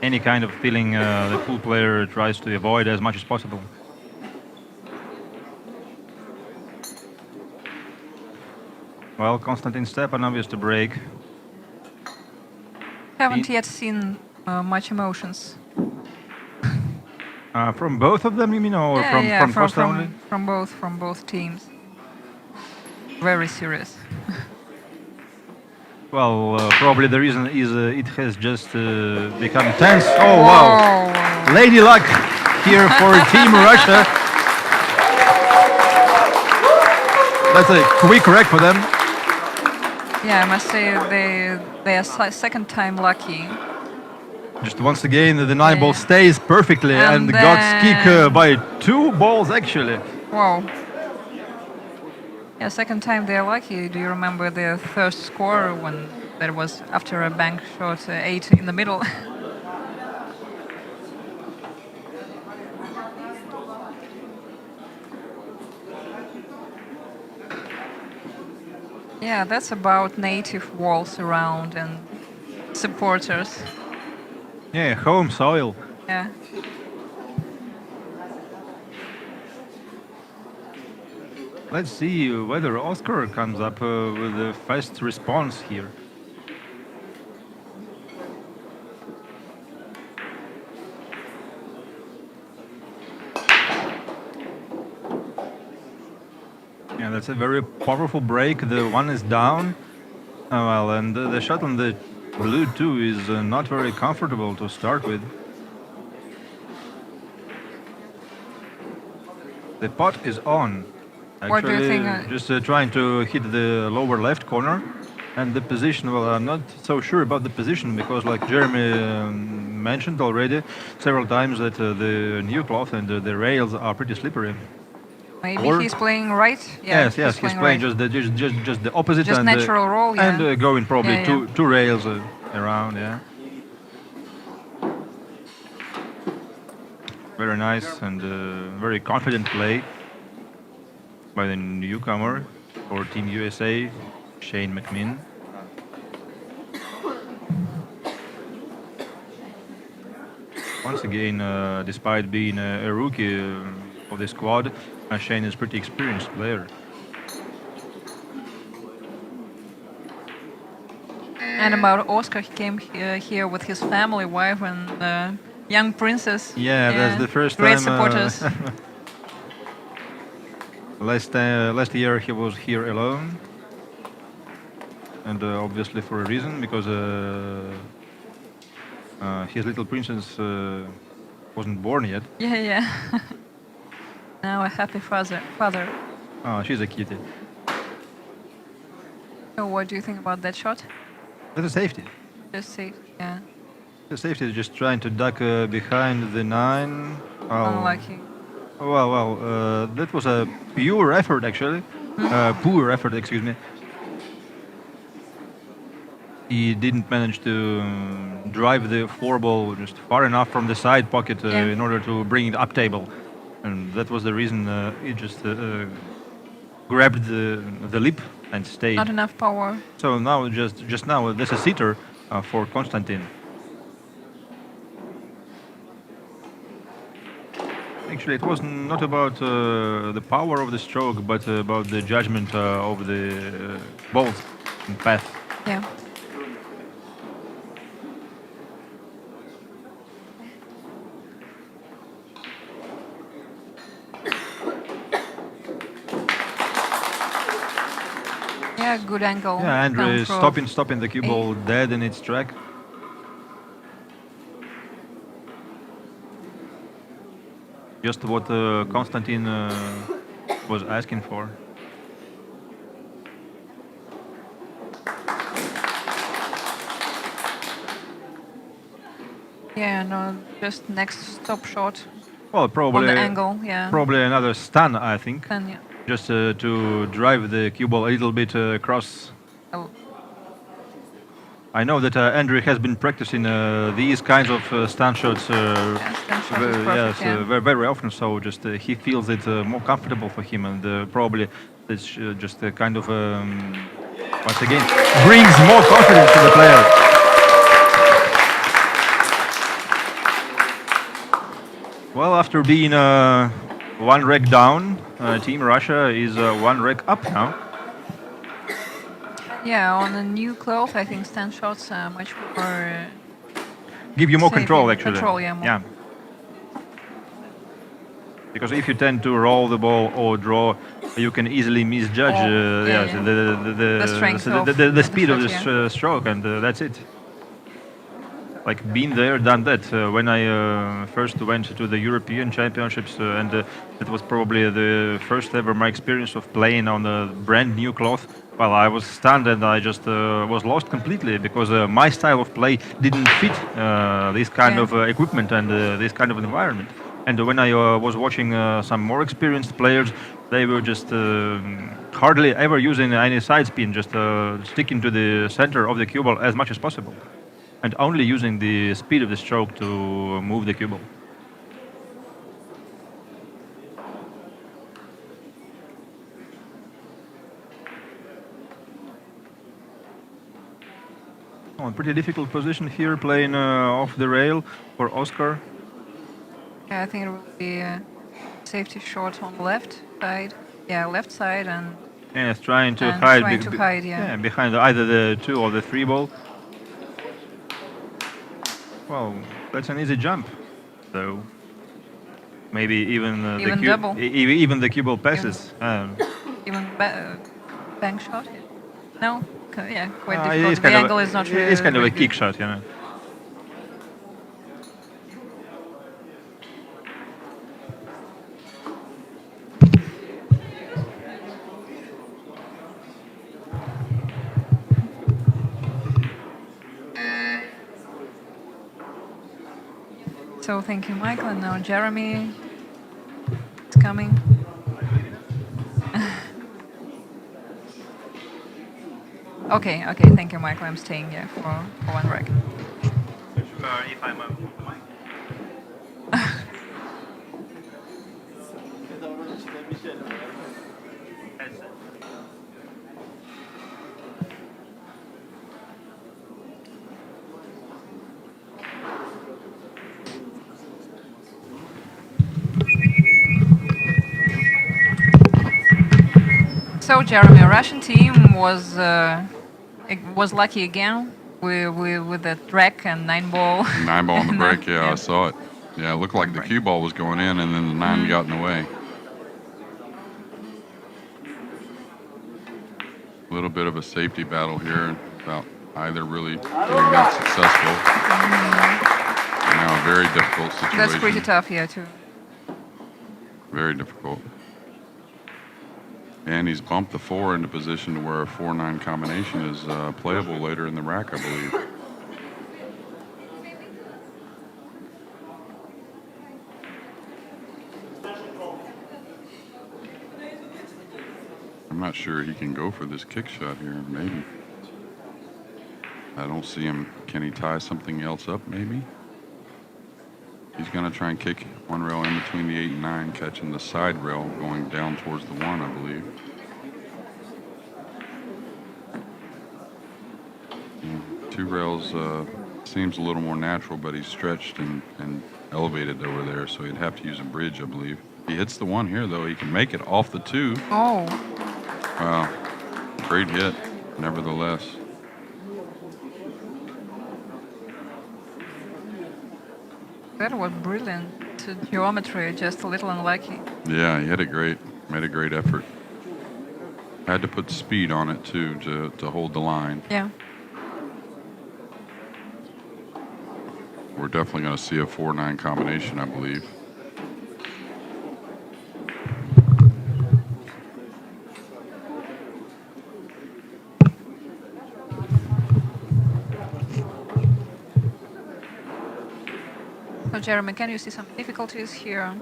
Any kind of feeling the pool player tries to avoid as much as possible. Well, Konstantin Stepanov is to break. Haven't yet seen much emotions. From both of them, you mean, or from Costa only? From both teams. Very serious. Well, probably the reason is it has just become tense. Oh, wow. Lady luck here for Team Russia. That's a quick wreck for them. Yeah, I must say they are second time lucky. Just once again, the 9-ball stays perfectly and And got kick by 2 balls actually. Wow. Yeah, second time they're lucky. Do you remember the first score when there was after a bank shot 8 in the middle? Yeah, that's about native walls around and supporters. Yeah, home soil. Yeah. Let's see whether Oscar comes up with a fast response here. Yeah, that's a very powerful break. The one is down. Well, and the shot on the blue too is not very comfortable to start with. The pot is on. What do you Actually, think, just trying to hit the lower left corner. And the position, well, I'm not so sure about the position because, like Jeremy mentioned already several times, that the new cloth and the rails are pretty slippery. Maybe Or- he's playing right. Yeah, Yes, he's playing right. just the opposite. Just and, natural roll, yeah. And going probably Yeah, yeah. two rails around, yeah. Very nice and very confident play by the newcomer for Team USA, Shane McMinn. Once again, despite being a rookie of the squad, Shane is a pretty experienced player. And about Oscar, he came here with his family, wife, and young princess. Yeah, that's the first Great time. supporters. Last year he was here alone, and obviously for a reason, because his little princess wasn't born yet. Yeah, yeah. Now a happy father. Oh, she's a kitty. So what do you think about that shot? That's a safety. Just say, yeah. The safety is just trying to duck behind the 9. Unlucky. Well, that was a pure effort actually. Poor effort, excuse me. He didn't manage to drive the 4 ball just far enough from the side pocket in order to bring it up table. And that was the reason he just grabbed the lip and stayed. Not enough power. So now, just now, there's a sitter for Konstantin. Actually, it was not about the power of the stroke, but about the judgment of the balls and path. Yeah. Yeah, good angle. Yeah, Andrew is Come stopping the cue ball dead in its track. Just what Konstantin was asking for. Yeah, no, just next stop shot Well, on probably the angle. Yeah. probably another stun, I think. Then yeah. just to drive the cue ball a little bit across. Oh, I know that Andrew has been practicing these kinds of stand shots. stand shot is perfect, yeah. Very, very often. So just he feels it more comfortable for him, and probably it's just a kind of once again brings more confidence to the player. Well, after being one rack down, Team Russia is one rack up now. yeah, on a new cloth, I think stand shots are much more. Give you more Safe, control, yeah, actually. control, yeah, more. Because if you tend to roll the ball or draw, you can easily misjudge The strength of the speed of the shot, yeah. stroke, and that's it. Like been there, done that. When I first went to the European Championships, and it was probably the first ever my experience of playing on a brand new cloth. Well, I was stunned and I just was lost completely because my style of play didn't fit this kind Yeah. of equipment and this kind of environment. And when I was watching some more experienced players, they were just hardly ever using any side spin, just sticking to the center of the cue ball as much as possible, and only using the speed of the stroke to move the cue ball. Oh, pretty difficult position here, playing off the rail for Oscar. Yeah, I think it will be a safety shot on the left side. Yeah, left side and Yes, trying to And hide, trying to hide, yeah. behind either the 2 or the 3 ball. Well, that's an easy jump, though. Maybe even Even double. Even the cue ball passes. even bank shot. No, yeah, quite It difficult. is The kind of angle is not. It's kind of a really kick good. shot, you know. So thank you, Michael, and now Jeremy is coming. Okay, thank you, Michael. I'm staying here for one rack. If I'm So Jeremy, Russian team was lucky again with that rack and 9 ball. 9 ball on the break, yeah, Yeah. I saw it. Yeah, it looked like the Break. cue ball was going in and then the 9 got in the way. A little bit of a safety battle here without either really getting that successful. Now a very difficult situation. That's pretty tough, yeah, too. Very difficult. And he's bumped the 4 into position to where a 4-9 combination is playable later in the rack, I believe. I'm not sure he can go for this kick shot here, maybe. I don't see him. Can he tie something else up, maybe? He's going to try and kick one rail in between the 8 and 9, catching the side rail going down towards the 1, I believe. Yeah, 2 rails seems a little more natural, but he's stretched and elevated over there, so he'd have to use a bridge, I believe. He hits the 1 here, though. He can make it off the 2. Oh, Wow. Great hit, nevertheless. that was brilliant. Geometry, just a little unlucky. Yeah, he hit it great. Made a great effort. Had to put speed on it, too, to hold the line. Yeah. We're definitely going to see a 4-9 combination, I believe. So Jeremy, can you see some difficulties here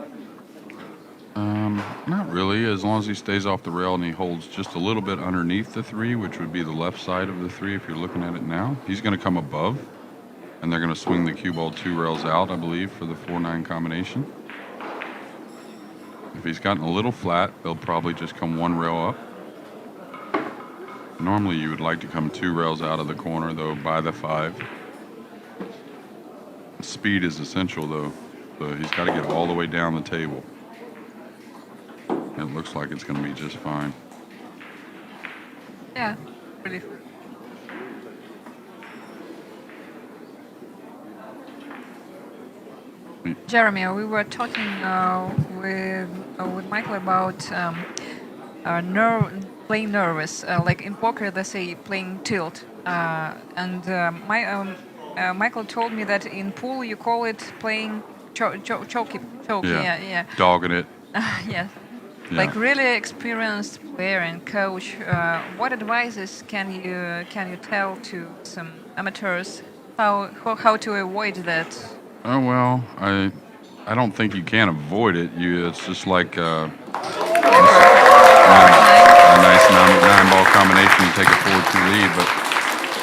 Not really, as long as he stays off the rail and he holds just a little bit underneath the 3, which would be the left side of the 3 if you're looking at it now. He's going to come above, and they're going to swing the cue ball 2 rails out, I believe, for the 4-9 combination. If he's gotten a little flat, they'll probably just come 1 rail up. Normally you would like to come 2 rails out of the corner, though, by the 5. Speed is essential, though, so he's got to get all the way down the table. It looks like it's going to be just fine. Yeah, really. Jeremy, we were talking with Michael about playing nervous. Like in poker, they say playing tilt. Michael told me that in pool you call it playing choke. Yeah. Dogging it. Yes. Yeah. Like really experienced player and coach, what advices can you tell to some amateurs how to avoid that? Oh well, I don't think you can avoid it. It's just like a nice 9-ball combination. You take a 4-2 lead, but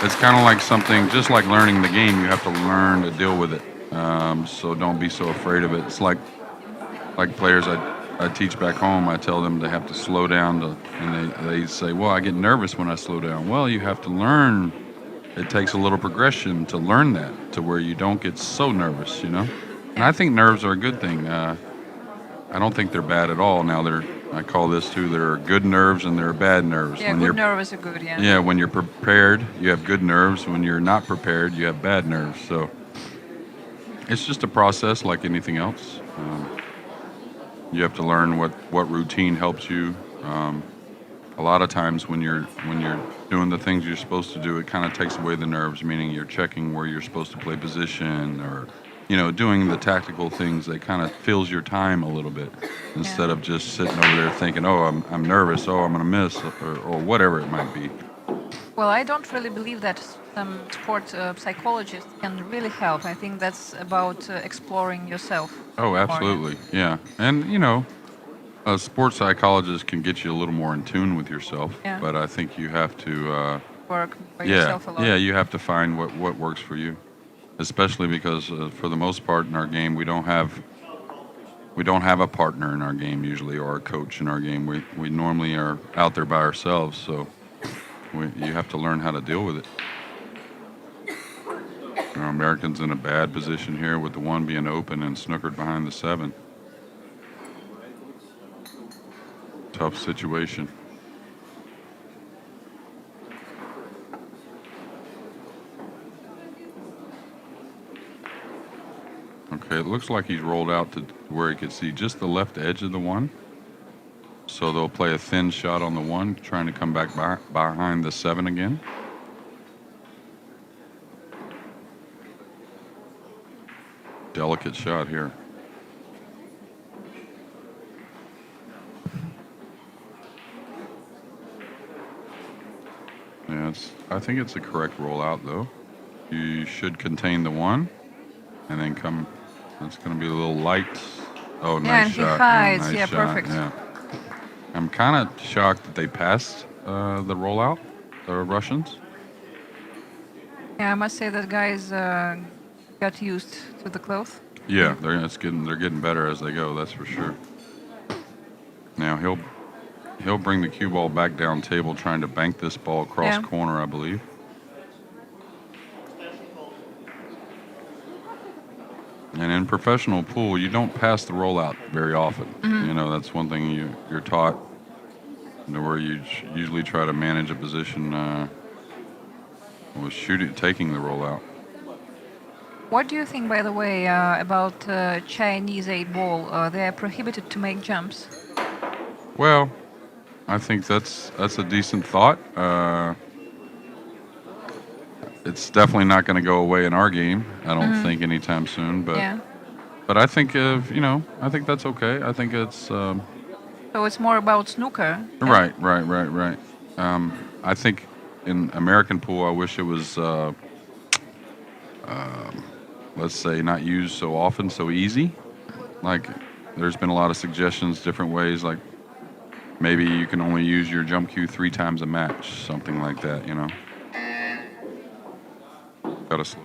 it's kind of like something just like learning the game. You have to learn to deal with it. So don't be so afraid of it. It's like players I teach back home. I tell them they have to slow down, and they say, well, I get nervous when I slow down. Well, you have to learn. It takes a little progression to learn that, to where you don't get so nervous, you know? And I think nerves are a good thing. I don't think they're bad at all. Now, I call this too, there are good nerves and there are bad nerves. Yeah, good nerves are good, yeah. Yeah, when you're prepared, you have good nerves. When you're not prepared, you have bad nerves. So it's just a process like anything else. You have to learn what routine helps you. A lot of times when you're doing the things you're supposed to do, it kind of takes away the nerves, meaning you're checking where you're supposed to play position, or doing the tactical things. That kind of fills your time a little bit, instead of just sitting over there thinking, oh, I'm nervous, oh, I'm going to miss, or whatever it might be. Well, I don't really believe that some sport psychologists can really help. I think that's about exploring yourself. Oh, absolutely, yeah. And, a sports psychologist can get you a little more in tune with yourself, but I think you have to work by yourself a lot. Yeah, you have to find what works for you, especially because for the most part in our game we don't have a partner in our game usually, or a coach in our game. We normally are out there by ourselves, so you have to learn how to deal with it. Americans in a bad position here with the 1 being open and snookered behind the 7. Tough situation. Okay, it looks like he's rolled out to where he could see just the left edge of the 1. So they'll play a thin shot on the 1, trying to come back behind the 7 again. Delicate shot here. Yeah, I think it's a correct rollout, though. You should contain the 1, and then come. That's going to be a little light. Oh, nice shot. Yeah, he hides. Nice Yeah, shot. perfect. Yeah. I'm kind of shocked that they passed the rollout, the Russians. Yeah, I must say that guys got used to the clothes. Yeah, they're getting better as they go. That's for sure. Now he'll bring the cue ball back down table, trying to bank this ball across corner, I believe. And in professional pool, you don't pass the rollout very often. Mm-hmm. That's one thing you're taught, where you usually try to manage a position with taking the rollout. What do you think, by the way, about Chinese 8-ball? They are prohibited to make jumps. Well, I think that's a decent thought. It's definitely not going to go away in our game. I don't think anytime soon. But I think I think that's okay. I think it's. So it's more about snooker. Right. I think in American pool, I wish it was. Let's say not used so often, so easy. Like there's been a lot of suggestions, different ways, like maybe you can only use your jump cue 3 times a match, something like that, you know. Gotta slow.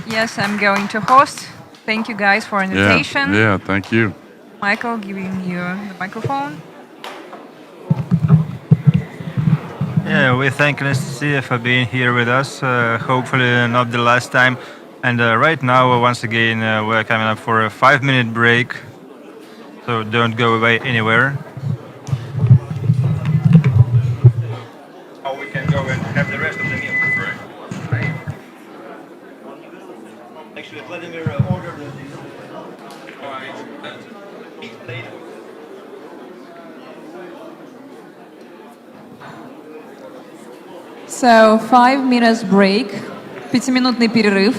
Yes, I'm going to host. Thank you guys for invitation. Yeah, thank you. Michael, giving you the microphone. Yeah, we thank Anastasia for being here with us. Hopefully not the last time. And right now, once again, we're coming up for a 5-minute break. So don't go away anywhere. Oh, we can go and have the rest of the meal. Right. Actually, Vladimir ordered this. So 5 minutes break, 5-минутный перерыв.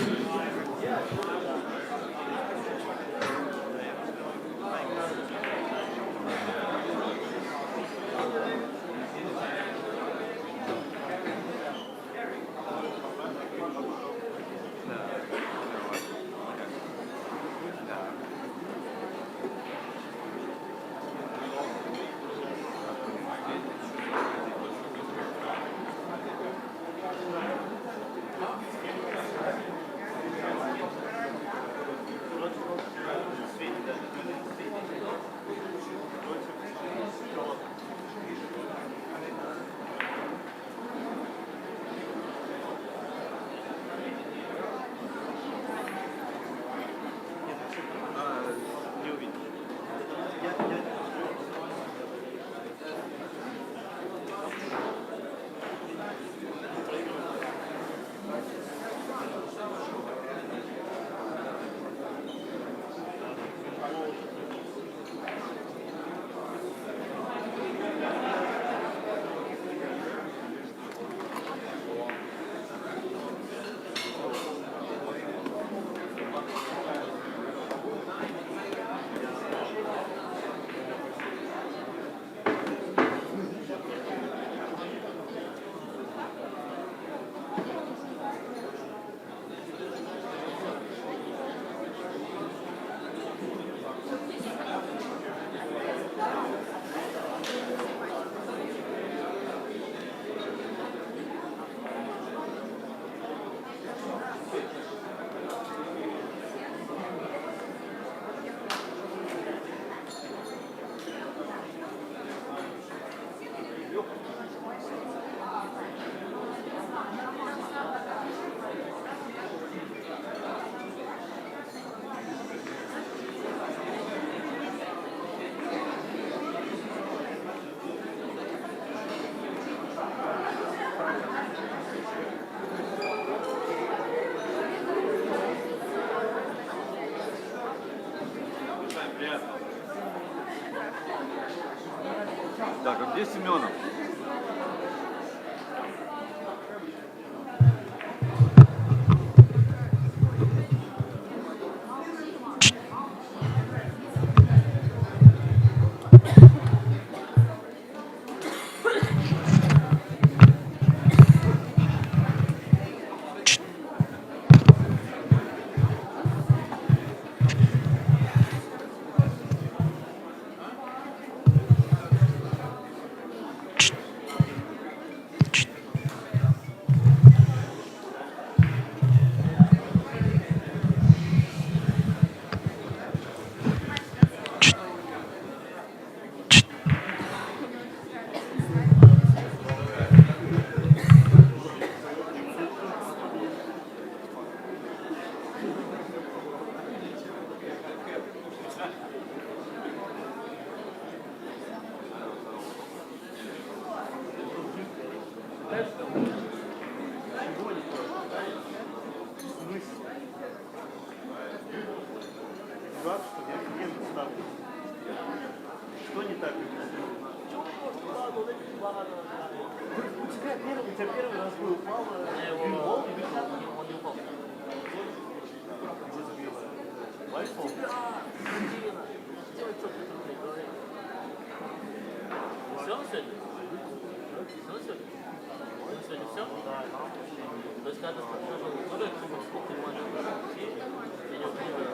Здесь Семенов. Что не так? У тебя первый раз был упал, гольбол и вышел? Он не упал. Вайфол? Все на сегодня? Все на сегодня? На сегодня все? Да. То есть когда сколько ты можешь? Я не успеваю.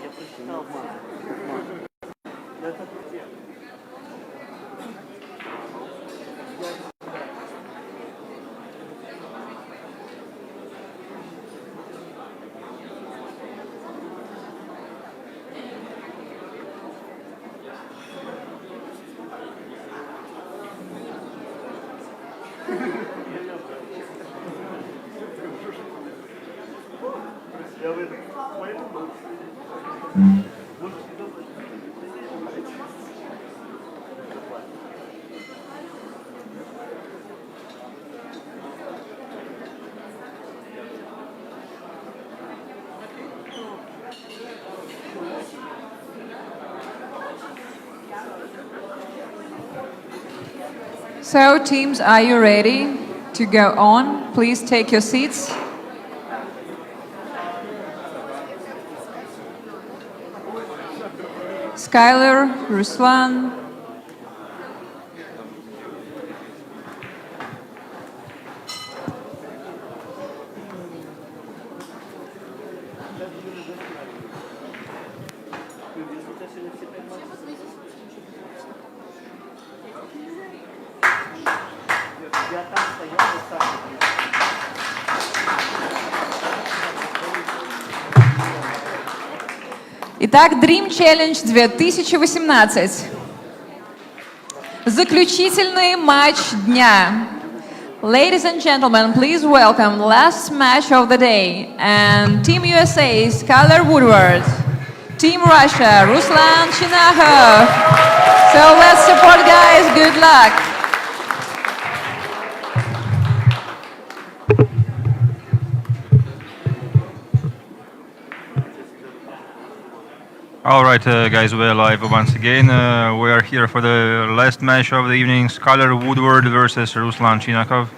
Я прочитал это где? Я в этом поэтому So, teams, are you ready to go on? Please take your seats. Skylar, Ruslan. Итак, Dream Challenge 2018. Заключительный матч дня. Ladies and gentlemen, please welcome last match of the day. And Team USA, Skylar Woodward. Team Russia, Ruslan Chinakhov. So let's support, guys. Good luck. All right, guys, we're live once again. We are here for the last match of the evening, Skylar Woodward versus Ruslan Chinakhov.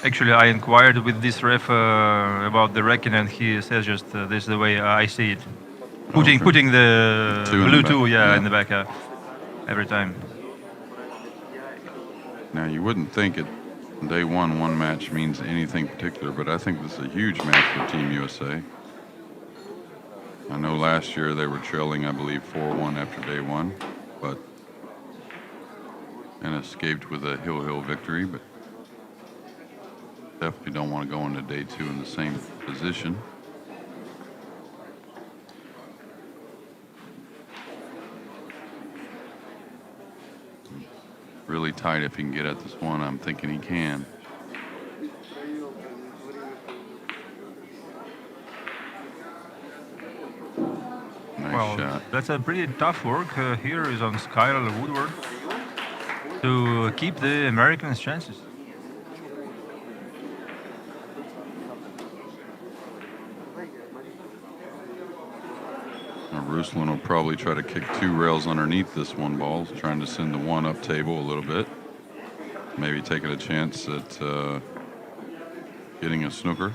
Actually, I inquired with this ref about the racking, and he says just this is the way I see it. Putting the blue two, in the back every time. Now, you wouldn't think it day one match means anything particular, but I think this is a huge match for Team USA. I know last year they were trailing, I believe, 4-1 after day one, and escaped with a hill victory, but definitely don't want to go into day two in the same position. Really tight if he can get at this one. I'm thinking he can. Nice shot. That's a pretty tough work here is on Skylar Woodward to keep the Americans' chances. Ruslan will probably try to kick two rails underneath this one ball, trying to send the one up table a little bit. Maybe taking a chance at getting a snooker.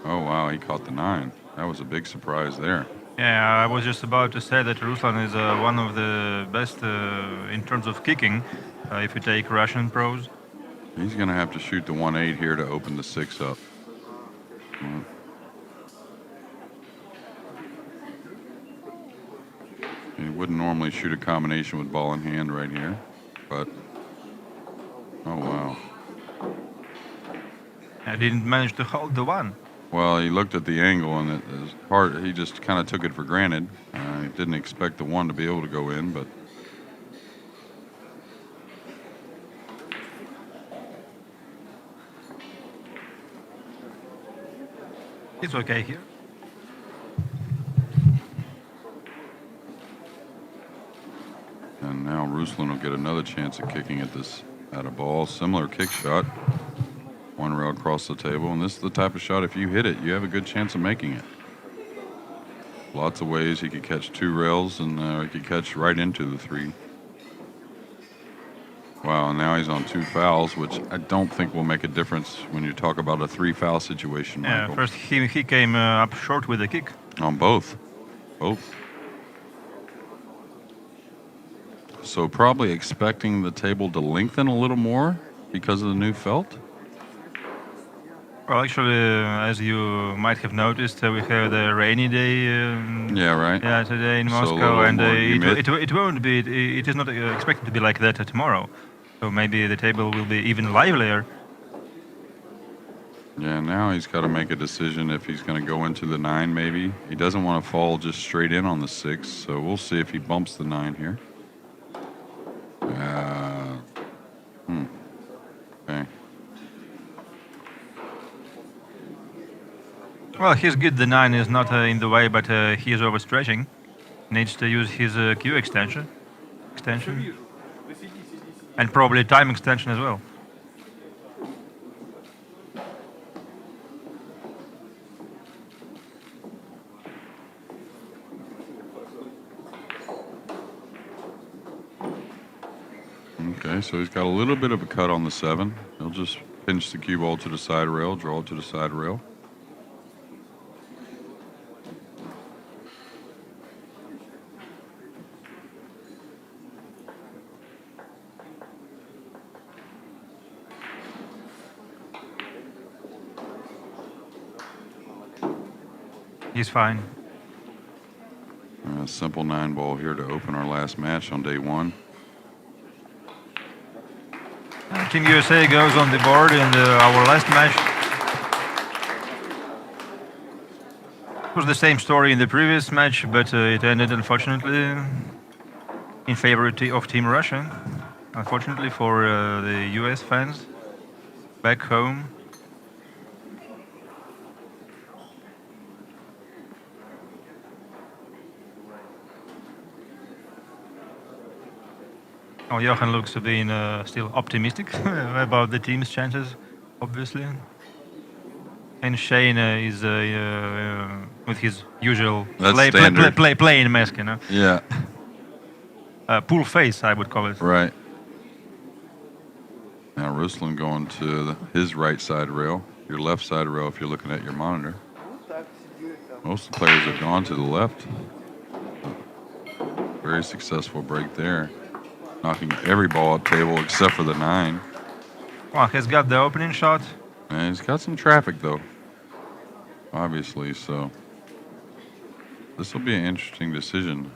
Oh, wow, he caught the 9. That was a big surprise there. Yeah, I was just about to say that Ruslan is one of the best in terms of kicking, if you take Russian pros. He's going to have to shoot the 1-8 here to open the 6 up. He wouldn't normally shoot a combination with ball in hand right here, but oh wow. I didn't manage to hold the 1. Well, he looked at the angle and his heart, he just kind of took it for granted. He didn't expect the 1 to be able to go in, but it's okay here. And now Ruslan will get another chance at kicking at a ball. Similar kick shot. 1 rail across the table. And this is the type of shot, if you hit it, you have a good chance of making it. Lots of ways he could catch 2 rails, and he could catch right into the 3. Wow, and now he's on 2 fouls, which I don't think will make a difference when you talk about a 3-foul situation, Michael. Yeah, first he came up short with a kick. On both. So probably expecting the table to lengthen a little more because of the new felt? Well, actually, as you might have noticed, we have the rainy day. Yeah, right. Yeah, today in So Moscow, and it won't be. It is not expected to be like that tomorrow. So maybe the table will be even livelier. Yeah, now he's got to make a decision if he's going to go into the 9. Maybe he doesn't want to fall just straight in on the 6. So we'll see if he bumps the 9 here. Well, he's good. The 9 is not in the way, but he is overstretching. Needs to use his Q extension, and probably time extension as well. Okay, so he's got a little bit of a cut on the 7. He'll just pinch the cue ball to the side rail, draw it to the side rail. He's fine. A simple 9 ball here to open our last match on day 1. Team USA goes on the board in our last match. It was the same story in the previous match, but it ended unfortunately in favor of Team Russia. Unfortunately for the US fans back home. Oh, Johan looks to be still optimistic about the team's chances, obviously. And Shane is with his usual playing mask, you know. Yeah. Pool face, I would call it. Right. Now Ruslan going to his right side rail, your left side rail if you're looking at your monitor. Most of the players have gone to the left. Very successful break there. Knocking every ball at table except for the 9. Well, he's got the opening shot. And he's got some traffic though, obviously, so this will be an interesting decision.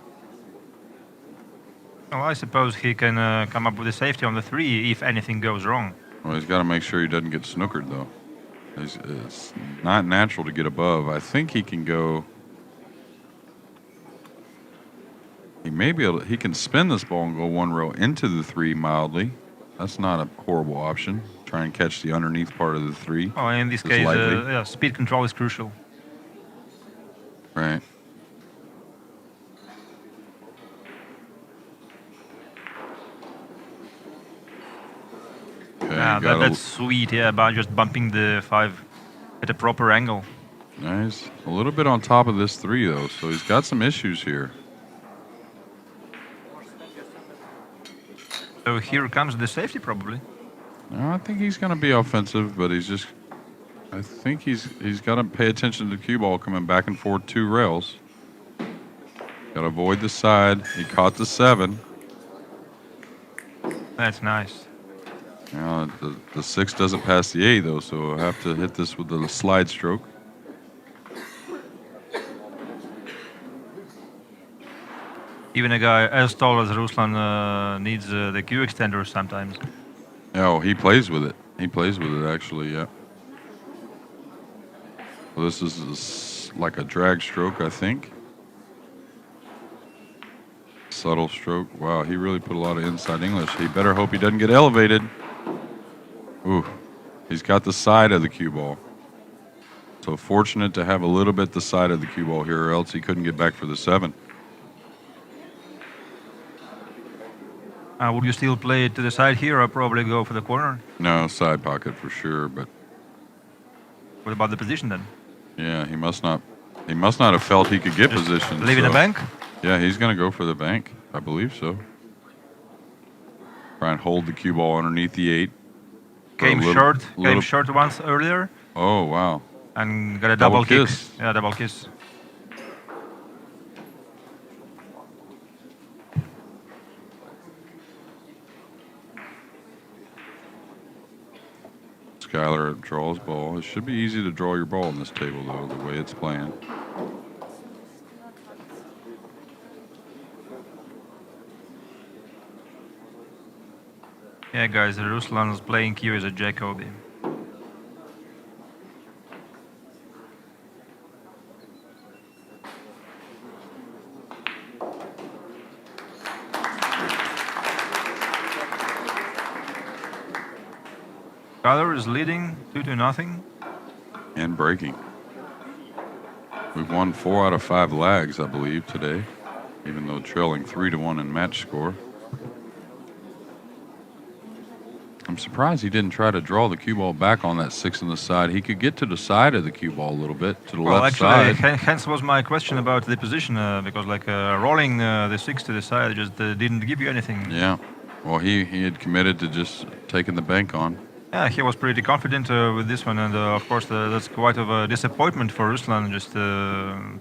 Well, I suppose he can come up with a safety on the 3 if anything goes wrong. Well, he's got to make sure he doesn't get snookered though. It's not natural to get above. I think he can go. He may be able to, he can spin this ball and go 1 row into the 3 mildly. That's not a horrible option. Try and catch the underneath part of the 3. Oh, in this case, yeah, speed control is crucial. Right. Okay, Yeah, that's sweet, yeah, about just bumping the 5 at a proper angle. Nice. A little bit on top of this 3 though, so he's got some issues here. So here comes the safety, probably. No, I think he's going to be offensive, but I think he's got to pay attention to the cue ball coming back and forth 2 rails. Got to avoid the side. He caught the 7. That's nice. Now the 6 doesn't pass the 8 though, so we'll have to hit this with the slide stroke. Even a guy as tall as Ruslan needs the Q extender sometimes. Oh, he plays with it. He plays with it, actually, yeah. Well, this is like a drag stroke, I think. Subtle stroke. Wow, he really put a lot of inside English. He better hope he doesn't get elevated. Ooh, he's got the side of the cue ball. So fortunate to have a little bit the side of the cue ball here, or else he couldn't get back for the 7. Would you still play it to the side here or probably go for the corner? No, side pocket for sure, but What about the position then? yeah, he must not have felt he could get position. Leave it a bank? Yeah, he's going to go for the bank. I believe so. Try and hold the cue ball underneath the 8. Came short once earlier Oh, wow. and got a Double double kick. kiss. Yeah, double kiss. Skylar draws ball. It should be easy to draw your ball on this table, though, the way it's playing. Yeah, guys, Ruslan is playing Q as a Jacobi. Skylar is leading 2-0. And breaking. We've won 4 out of 5 lags, I believe, today, even though trailing 3-1 in match score. I'm surprised he didn't try to draw the cue ball back on that 6 on the side. He could get to the side of the cue ball a little bit, to the Well, left actually, side. hence was my question about the position, because like rolling the 6 to the side just didn't give you anything. Yeah. Well, he had committed to just taking the bank on. Yeah, he was pretty confident with this one, and of course that's quite of a disappointment for Ruslan, just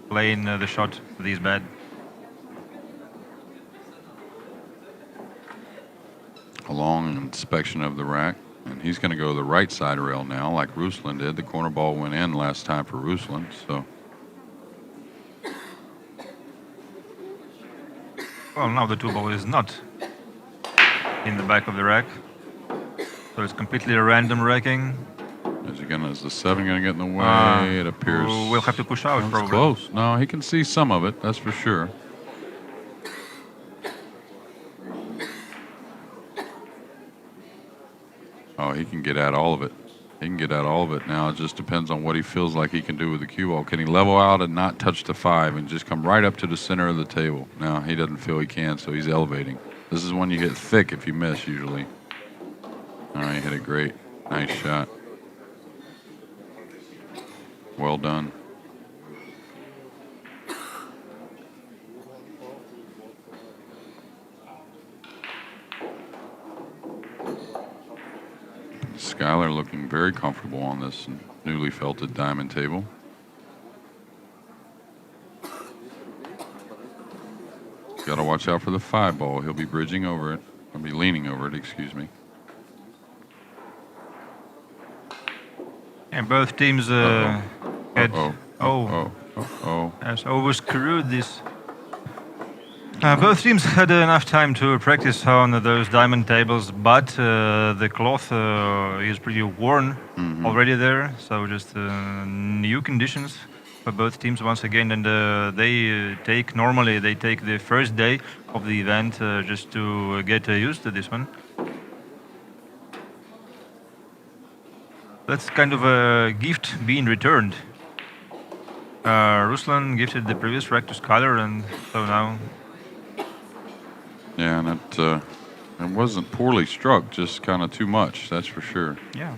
playing the shot this bad. A long inspection of the rack, and he's going to go the right side rail now, like Ruslan did. The corner ball went in last time for Ruslan, so. Well, now the 2 ball is not in the back of the rack, so it's completely a random racking. Is the 7 going to get in the way? It appears. We'll have to push out, It's probably. close. No, he can see some of it, that's for sure. Oh, he can get at all of it. He can get at all of it now. It just depends on what he feels like he can do with the cue ball. Can he level out and not touch the 5 and just come right up to the center of the table? No, he doesn't feel he can, so he's elevating. This is when you hit thick if you miss, usually. All right, hit it great. Nice shot. Well done. Skylar looking very comfortable on this newly felted diamond table. Got to watch out for the 5 ball. He'll be bridging over it. He'll be leaning over it, excuse me. And both teams had has overscrewed this. Both teams had enough time to practice on those diamond tables, but the cloth is pretty worn already there, so just new conditions for both teams once again. And they take the first day of the event just to get used to this one. That's kind of a gift being returned. Ruslan gifted the previous rack to Skylar, and so now. Yeah, and it wasn't poorly struck, just kind of too much, that's for sure. Yeah.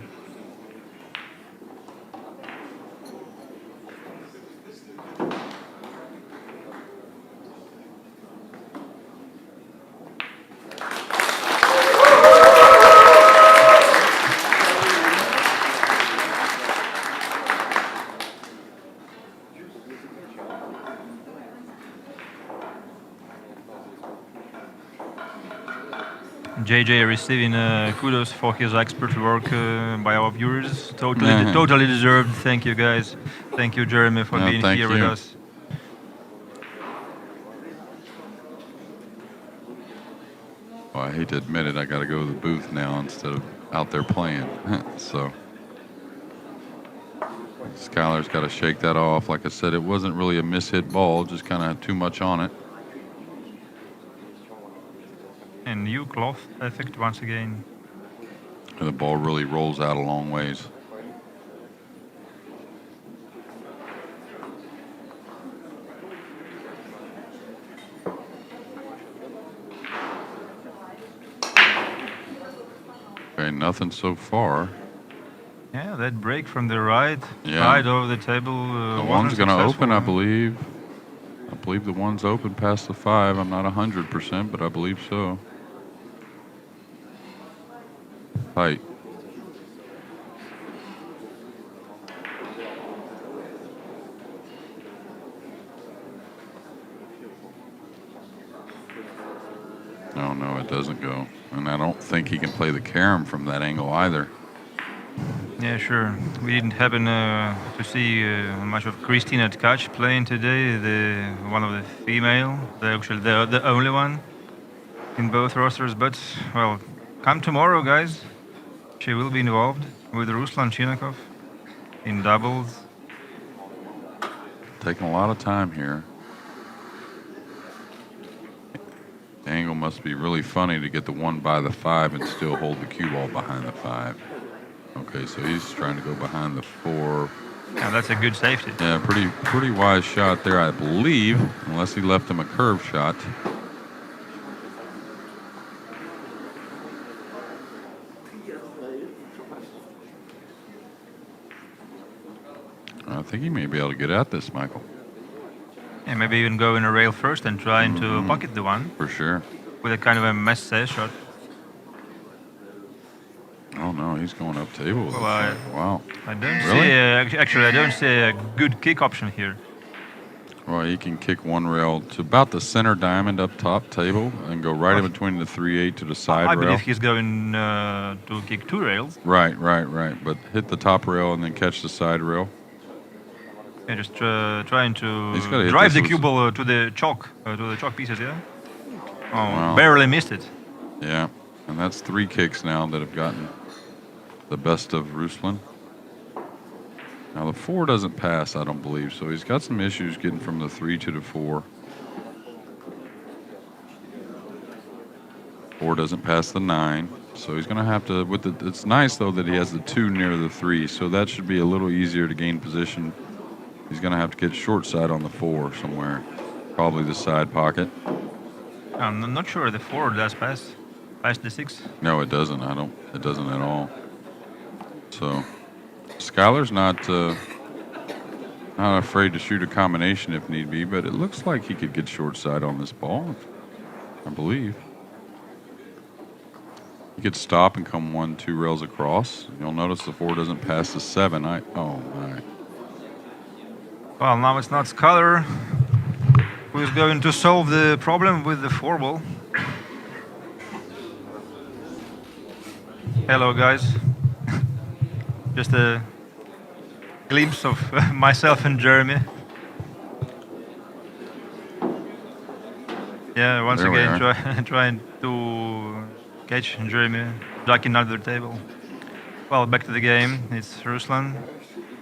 JJ receiving kudos for his expert work by our viewers. Totally deserved. Thank you, guys. Thank you, Jeremy, for being here with us. Well, I hate to admit it, I got to go to the booth now instead of out there playing. So Skylar's got to shake that off. Like I said, it wasn't really a mishit ball, just kind of too much on it. And new cloth effect once again. And the ball really rolls out a long ways. Okay, nothing so far. Yeah, that break from the right side of the table. The one's going to open, I believe. I believe the one's open past the 5. I'm not 100%, but I believe so. Tight. No, it doesn't go. And I don't think he can play the carom from that angle either. Yeah, sure. We didn't happen to see much of Christina Tkach playing today. One of the female, the only one in both rosters. But well, come tomorrow, guys. She will be involved with Ruslan Chinakov in doubles. Taking a lot of time here. The angle must be really funny to get the 1 by the 5 and still hold the cue ball behind the 5. Okay, so he's trying to go behind the 4. Yeah, that's a good safety. Yeah, pretty wise shot there, I believe, unless he left him a curve shot. I think he may be able to get at this, Michael. Yeah, maybe even go in a rail first and trying to pocket the one For sure. with a kind of a messy shot. Oh no, he's going up table. With Well, this. Wow. I don't Really? see. Actually, I don't see a good kick option here. Well, he can kick one rail to about the center diamond up top table and go right in between the 3-8 to the side I rail. believe he's going to kick 2 rails. Right. But hit the top rail and then catch the side rail. Yeah, just trying to He's gotta hit drive this the cue ball to the chalk pieces. Yeah. Oh, Wow. barely missed it. Yeah, and that's 3 kicks now that have gotten the best of Ruslan. Now the 4 doesn't pass, I don't believe, so he's got some issues getting from the 3 to the 4. 4 doesn't pass the 9, so he's going to have to. It's nice though that he has the 2 near the 3, so that should be a little easier to gain position. He's going to have to get short side on the 4 somewhere, probably the side pocket. I'm not sure the 4 does pass the 6. No, it doesn't. It doesn't at all. So, Skylar's not afraid to shoot a combination if need be, but it looks like he could get short side on this ball, I believe. He could stop and come 1-2 rails across. You'll notice the 4 doesn't pass the 7. Oh my. Well, now it's not Skylar who's going to solve the problem with the 4 ball. Hello, guys. Just a glimpse of myself and Jeremy. Yeah, once There we again trying to catch Jeremy jacking under the table. Well, back to the game. It's Ruslan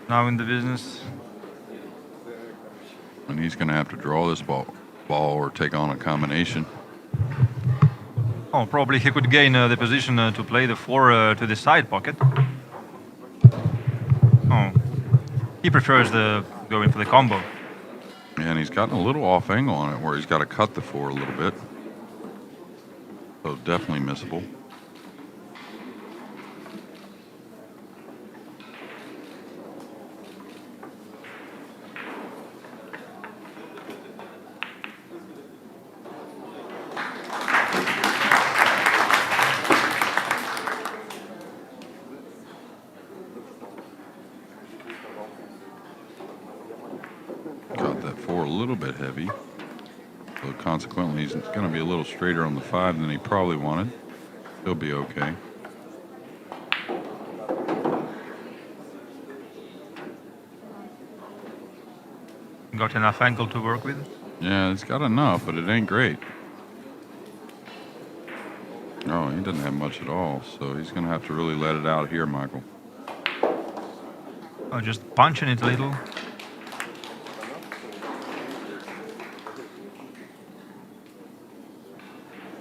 now in the business. And he's going to have to draw this ball or take on a combination. Oh, probably he could gain the position to play the 4 to the side pocket. Oh, he prefers going for the combo. And he's gotten a little off angle on it where he's got to cut the 4 a little bit. So definitely missable. Got that 4 a little bit heavy. So consequently, he's going to be a little straighter on the 5 than he probably wanted. He'll be okay. Got enough angle to work with. Yeah, he's got enough, but it ain't great. Oh, he doesn't have much at all, so he's going to have to really let it out here, Michael. Oh, just punching it a little.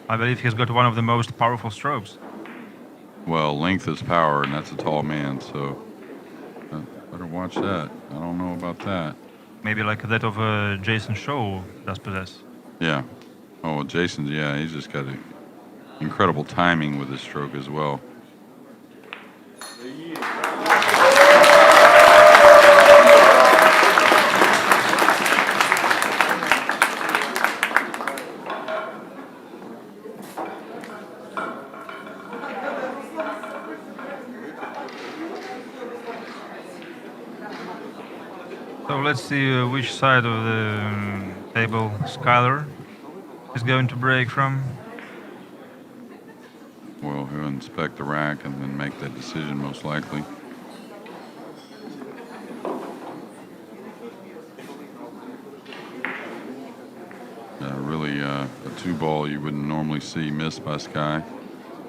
I believe he's got one of the most powerful strokes. Well, length is power, and that's a tall man, so better watch that. I don't know about that. Maybe like that of Jason Shaw does possess. Yeah. Oh, well, Jason's, yeah, he's just got incredible timing with his stroke as well. So let's see which side of the table Skylar is going to break from. Well, he'll inspect the rack and then make that decision most likely. Really, a 2-ball you wouldn't normally see missed by Sky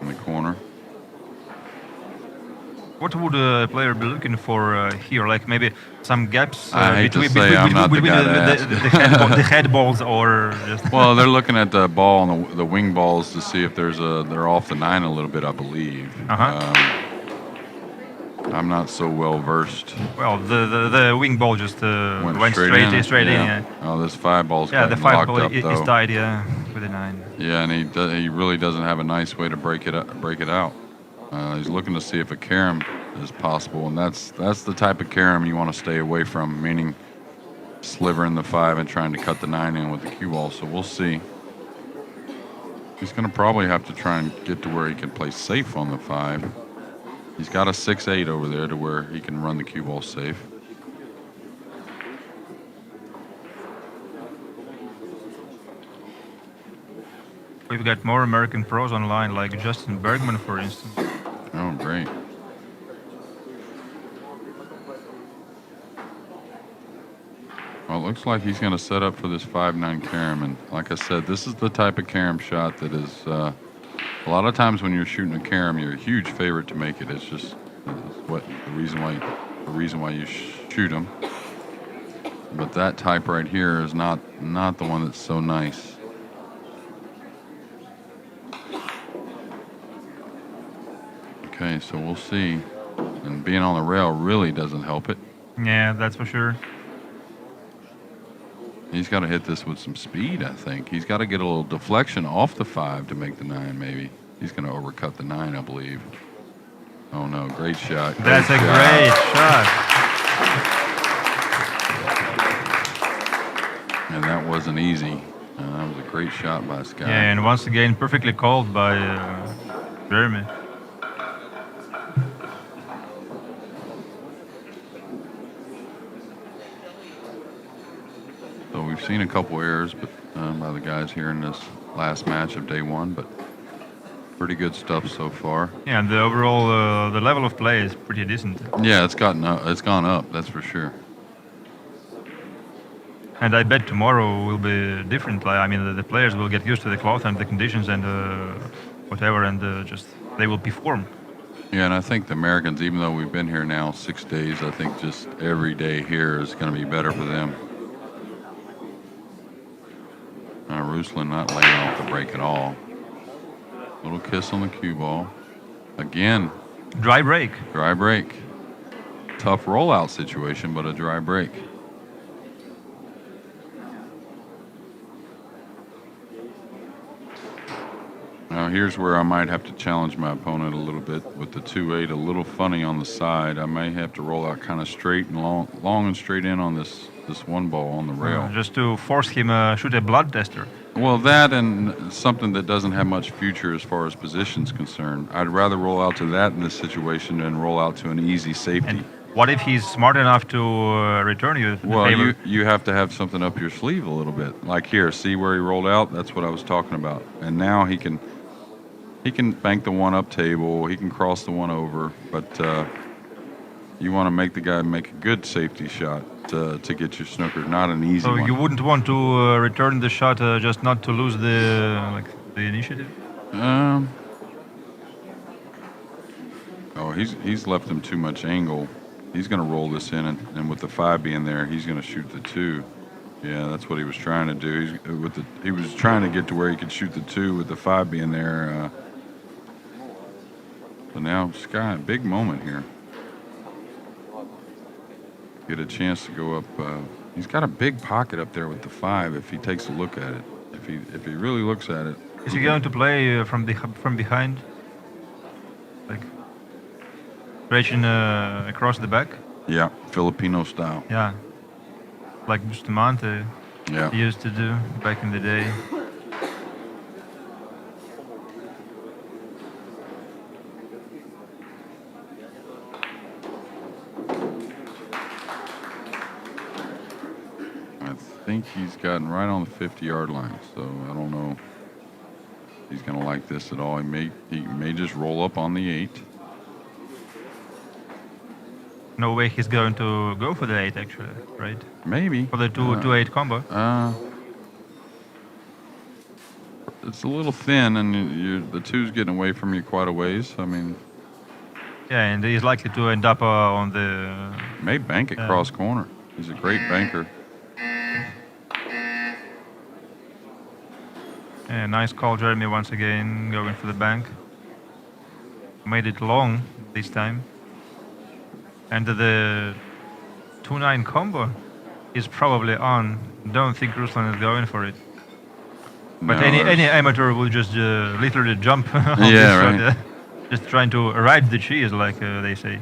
in the corner. What would a player be looking for here? Like maybe some gaps I hate to between, say I'm not the guy to the head balls, or just Well, they're looking at the ball and the wing balls to see if they're off the 9 a little bit, I believe. I'm not so well versed. Well, the wing ball just went straight in. Yeah. Oh, this 5 ball's Yeah, the gotten 5 locked ball up is though. tied. Yeah, with a 9. Yeah, and he really doesn't have a nice way to break it out. He's looking to see if a carom is possible, and that's the type of carom you want to stay away from, meaning slivering the 5 and trying to cut the 9 in with the cue ball. So we'll see. He's going to probably have to try and get to where he can play safe on the 5. He's got a 6-8 over there to where he can run the cue ball safe. We've got more American pros online, like Justin Bergman, for instance. Oh, great. Well, it looks like he's going to set up for this 5-9 carom, and like I said, this is the type of carom shot that is. A lot of times when you're shooting a carom, you're a huge favorite to make it. It's just the reason why you shoot them. But that type right here is not the one that's so nice. Okay, so we'll see. And being on the rail really doesn't help it. Yeah, that's for sure. He's got to hit this with some speed, I think. He's got to get a little deflection off the 5 to make the 9, maybe. He's going to overcut the 9, I believe. Oh, no, great shot. That's a great shot. And that wasn't easy. That was a great shot by Scott. Yeah, and once again, perfectly called by Jeremy. So we've seen a couple errors by the guys here in this last match of day 1, but pretty good stuff so far. Yeah, and the overall the level of play is pretty decent. Yeah, it's gone up, that's for sure. And I bet tomorrow will be different. Like, I mean, the players will get used to the cloth and the conditions and whatever, and just they will perform. Yeah, and I think the Americans, even though we've been here now 6 days, I think just every day here is going to be better for them. Ruslan not laying off the break at all. Little kiss on the cue ball. Again. Dry break. Dry break. Tough rollout situation, but a dry break. Now here's where I might have to challenge my opponent a little bit with the 2-8, a little funny on the side. I may have to roll out kind of straight and long and straight in on this 1 ball on the rail. Just to force him shoot a blood tester. Well, that and something that doesn't have much future as far as position's concerned. I'd rather roll out to that in this situation than roll out to an easy safety. And what if he's smart enough to return you the favor? You have to have something up your sleeve a little bit. Like here, see where he rolled out? That's what I was talking about. And now he can bank the 1 up table. He can cross the 1 over. But you want to make the guy make a good safety shot to get your snooker, not an easy one. So you wouldn't want to return the shot just not to lose the initiative? Oh, he's left him too much angle. He's going to roll this in, and with the 5 being there, he's going to shoot the 2. Yeah, that's what he was trying to do. He was trying to get to where he could shoot the 2 with the 5 being there. So now, Sky, big moment here. Get a chance to go up. He's got a big pocket up there with the 5. If he takes a look at it, if he really looks at it, is he going to play from behind, like stretching across the back? Yeah, Filipino style. Yeah, like Bustamante Yeah. used to do back in the day. I think he's gotten right on the 50-yard line, so I don't know if he's going to like this at all. He may just roll up on the 8. No way he's going to go for the 8, actually, right? Maybe. For the 2-8 combo. It's a little thin, and the 2's getting away from you quite a ways. I mean, yeah, and he's likely to end up on the... may bank it cross corner. He's a great banker. Yeah, nice call, Jeremy, once again, going for the bank. Made it long this time. And the 2-9 combo is probably on. Don't think Ruslan is going for it. But No, any there's- amateur will just literally jump on Yeah, this shot, right. yeah. Just trying to ride the cheese, like they say.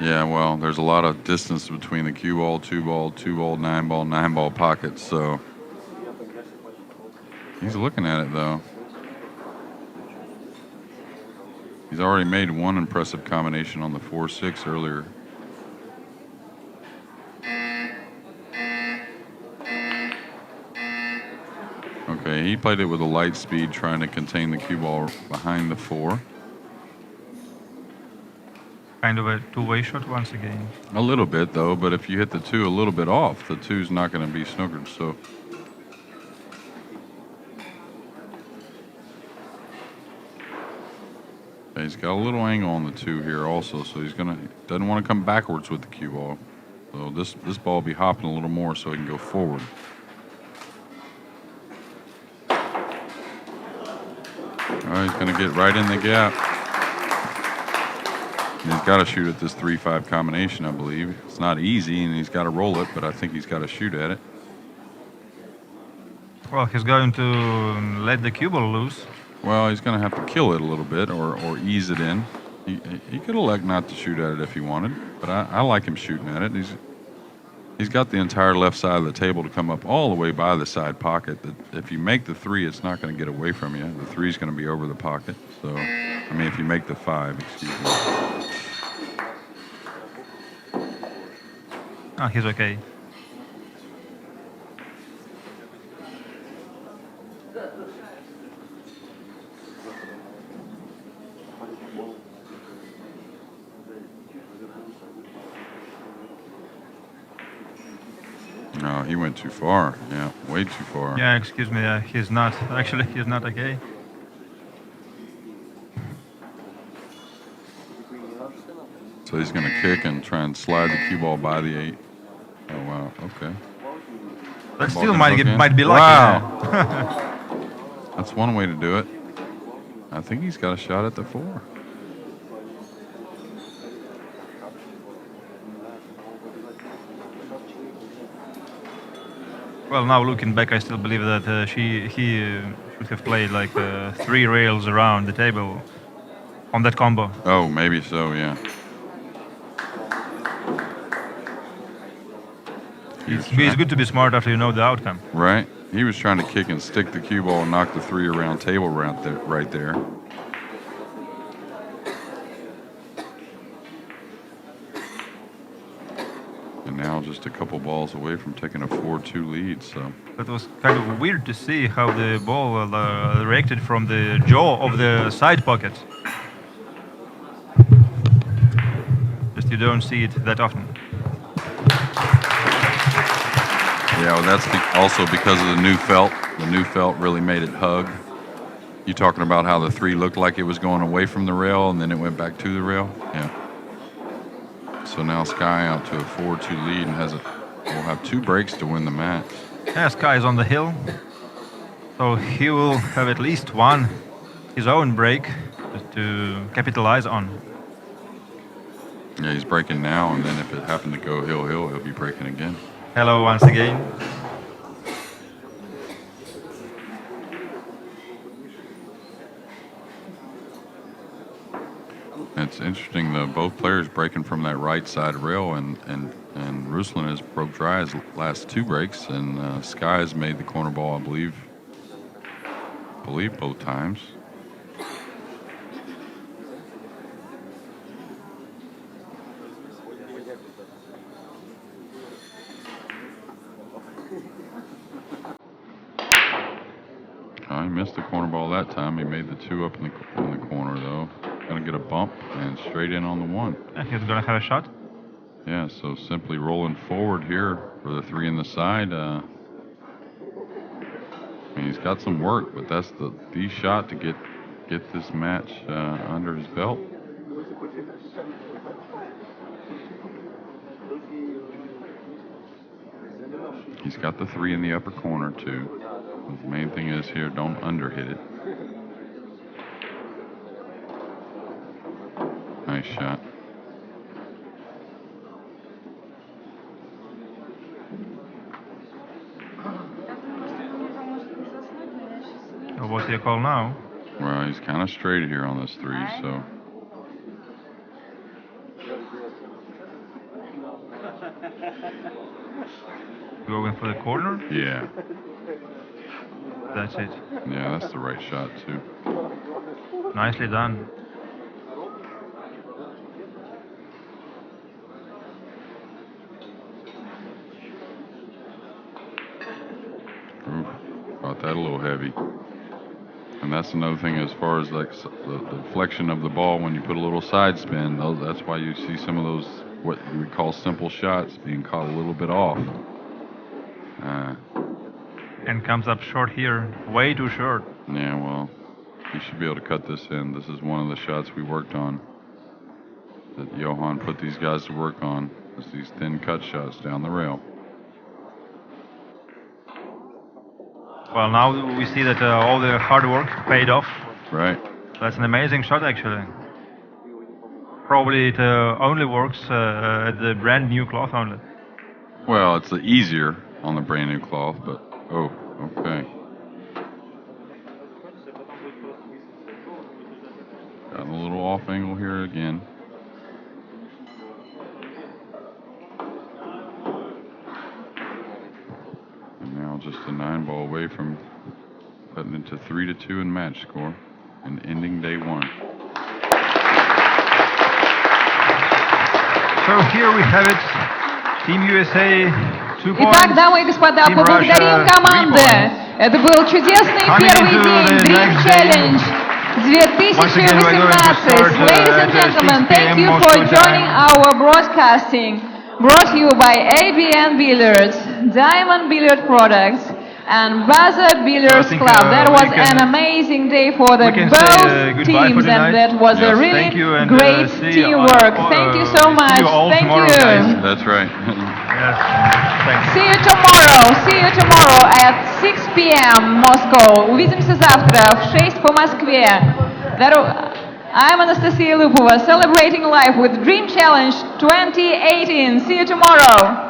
Yeah, well, there's a lot of distance between the cue ball, 2-ball, 2-ball, 9-ball, 9-ball pockets, so he's looking at it though. He's already made one impressive combination on the 4-6 earlier. Okay, he played it with a light speed, trying to contain the cue ball behind the 4. Kind of a two-way shot once again. A little bit though, but if you hit the 2 a little bit off, the 2's not going to be snookered. So he's got a little angle on the 2 here also, so he's doesn't want to come backwards with the cue ball. So this ball will be hopping a little more so he can go forward. All right, he's going to get right in the gap. And he's got to shoot at this 3-5 combination, I believe. It's not easy, and he's got to roll it, but I think he's got to shoot at it. Well, he's going to let the cue ball loose. Well, he's going to have to kill it a little bit or ease it in. He could elect not to shoot at it if he wanted, but I like him shooting at it. He's got the entire left side of the table to come up all the way by the side pocket. If you make the 3, it's not going to get away from you. The 3 is going to be over the pocket. So, I mean, if you make the 5, excuse me. Oh, he's okay. No, he went too far. Yeah, way too far. Yeah, excuse me. He's not. Actually, he's not okay. So he's going to kick and try and slide the cue ball by the 8. Oh, wow. Okay. That Ball still gonna might hook in? might be lucky. Wow. That's one way to do it. I think he's got a shot at the 4. Well, now looking back, I still believe that he should have played like 3 rails around the table on that combo. Oh, maybe so, yeah. It's good to be smart after you know the outcome. Right. He was trying to kick and stick the cue ball and knock the 3 around table right there. And now just a couple balls away from taking a 4-2 lead. So It was kind of weird to see how the ball reacted from the jaw of the side pocket. Just you don't see it that often. yeah, well, that's also because of the new felt. The new felt really made it hug. You talking about how the 3 looked like it was going away from the rail and then it went back to the rail? Yeah. So now Sky out to a 4-2 lead and will have 2 breaks to win the match. Yeah, Sky is on the hill, so he will have at least one his own break to capitalize on. Yeah, he's breaking now, and then if it happened to go hill, he'll be breaking again. Hello once again. It's interesting though, both players breaking from that right side rail, and Ruslan has broke dry his last 2 breaks, and Sky has made the corner ball, I believe both times. Oh, he missed the corner ball that time. He made the 2 up in the corner though. Gonna get a bump and straight in on the 1. Yeah, he's gonna have a shot. Yeah, so simply rolling forward here for the 3 in the side. I mean, he's got some work, but that's the shot to get this match under his belt. He's got the 3 in the upper corner too. The main thing is here, don't underhit it. Nice shot. What's he call now? Well, he's kind of straight here on this 3, so. Going for the corner? Yeah. That's it. Yeah, that's the right shot, too. Nicely done. Ooh, got that a little heavy. And that's another thing as far as like the deflection of the ball when you put a little side spin. That's why you see some of those what we call simple shots being caught a little bit off. And comes up short here, way too short. Yeah, well, you should be able to cut this in. This is one of the shots we worked on that Johan put these guys to work on. Is these thin cut shots down the rail. Well, now we see that all the hard work paid off. Right. That's an amazing shot, actually. Probably it only works at the brand new cloth only. Well, it's easier on the brand new cloth, but oh, okay. Got a little off angle here again. And now just a 9-ball away from cutting into 3-2 in match score and ending day 1. So here we have it. Team USA 2 points. Итак, дамы и господа, Team поблагодарим Russia, 3 команды. points. Это был чудесный Coming первый into день the Dream next Challenge Once again, we're going to 2018. start, Ladies and at gentlemen, 6 thank p.m. you for Moscow joining time. our broadcasting. Brought to you by ABN Billiards, Diamond Billiard Products, and Buzzer Billiards think, Club. That was we can- an amazing day for the we can both say, goodbye for teams, and tonight. that was a Yes, really thank you, and, great see you teamwork. on- Thank you so see you much. all Thank tomorrow, you. guys. That's right. Yes, thanks. See you tomorrow. See you tomorrow at 6 p.m. Moscow. Увидимся завтра в 6 по Москве. I'm Anastasia Lupova, celebrating life with Dream Challenge 2018. See you tomorrow.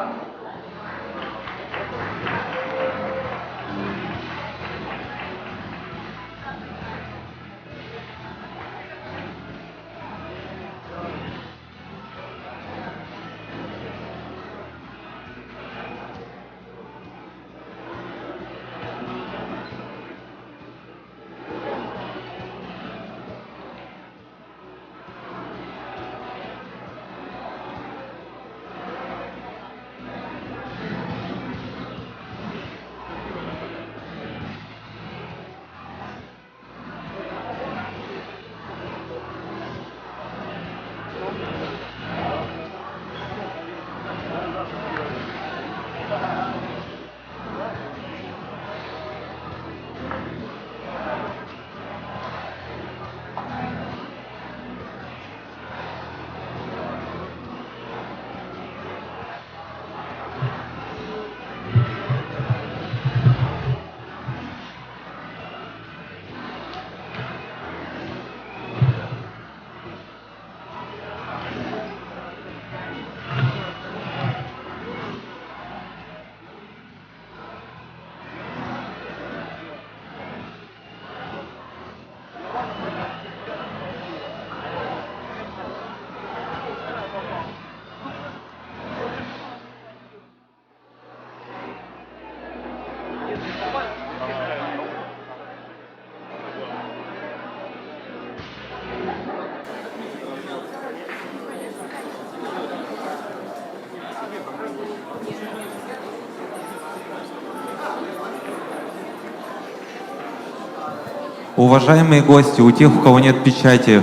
Уважаемые гости, у тех, у кого нет печати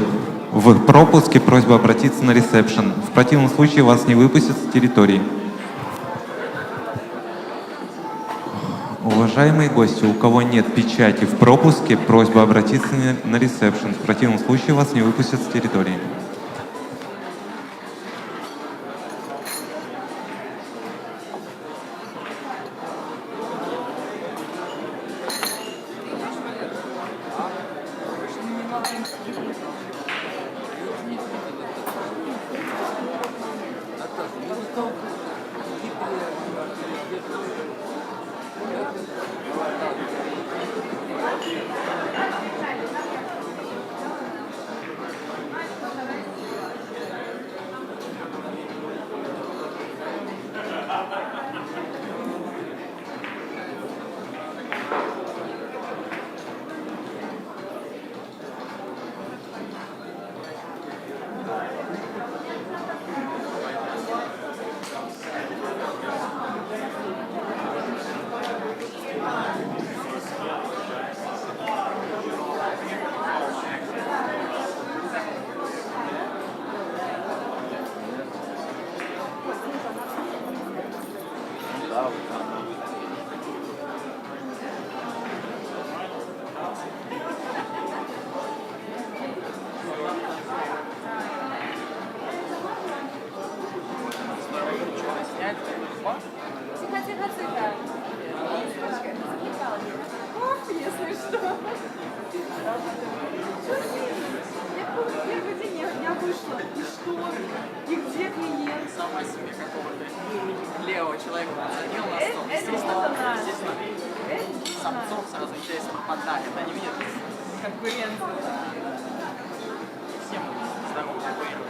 в пропуске, просьба обратиться на ресепшн. В противном случае вас не выпустят с территории. Уважаемые гости, у кого нет печати в пропуске, просьба обратиться на ресепшн. В противном случае вас не выпустят с территории. Первый день я вышла, и что? И где клиент? Сама себе какого-то левого человека посадил на стол. Это что-то надо. Естественно, самцов сразу интерес пропадает. Они видят Конкуренция. всем здоровую конкуренцию.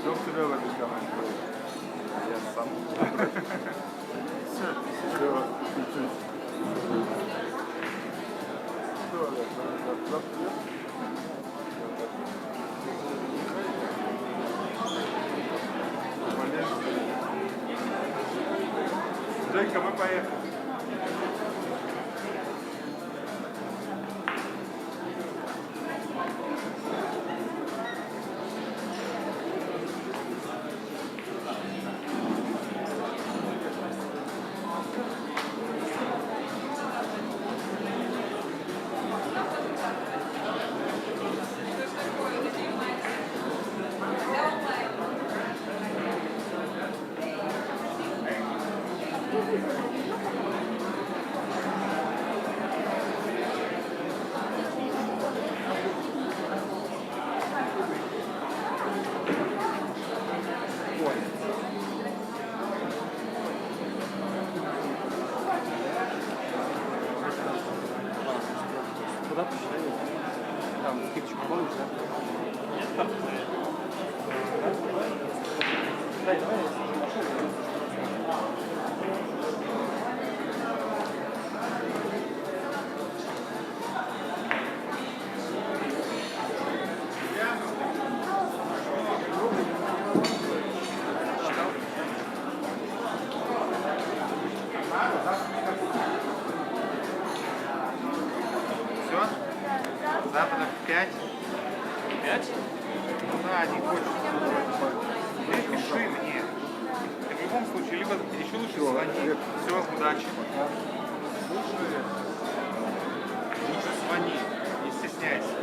Доктор Дeuel is coming. Yes, some. Sir, Женька, мы поехали. Куда посчитали? Там скидочку получишь, да? Нет, там. Дай, давай я сижу в машине. Все? Западов 5. 5? Да, не хочешь. Ты пиши мне. Ты в любом случае, либо еще лучше звони. Все, удачи. Лучше звони, не стесняйся.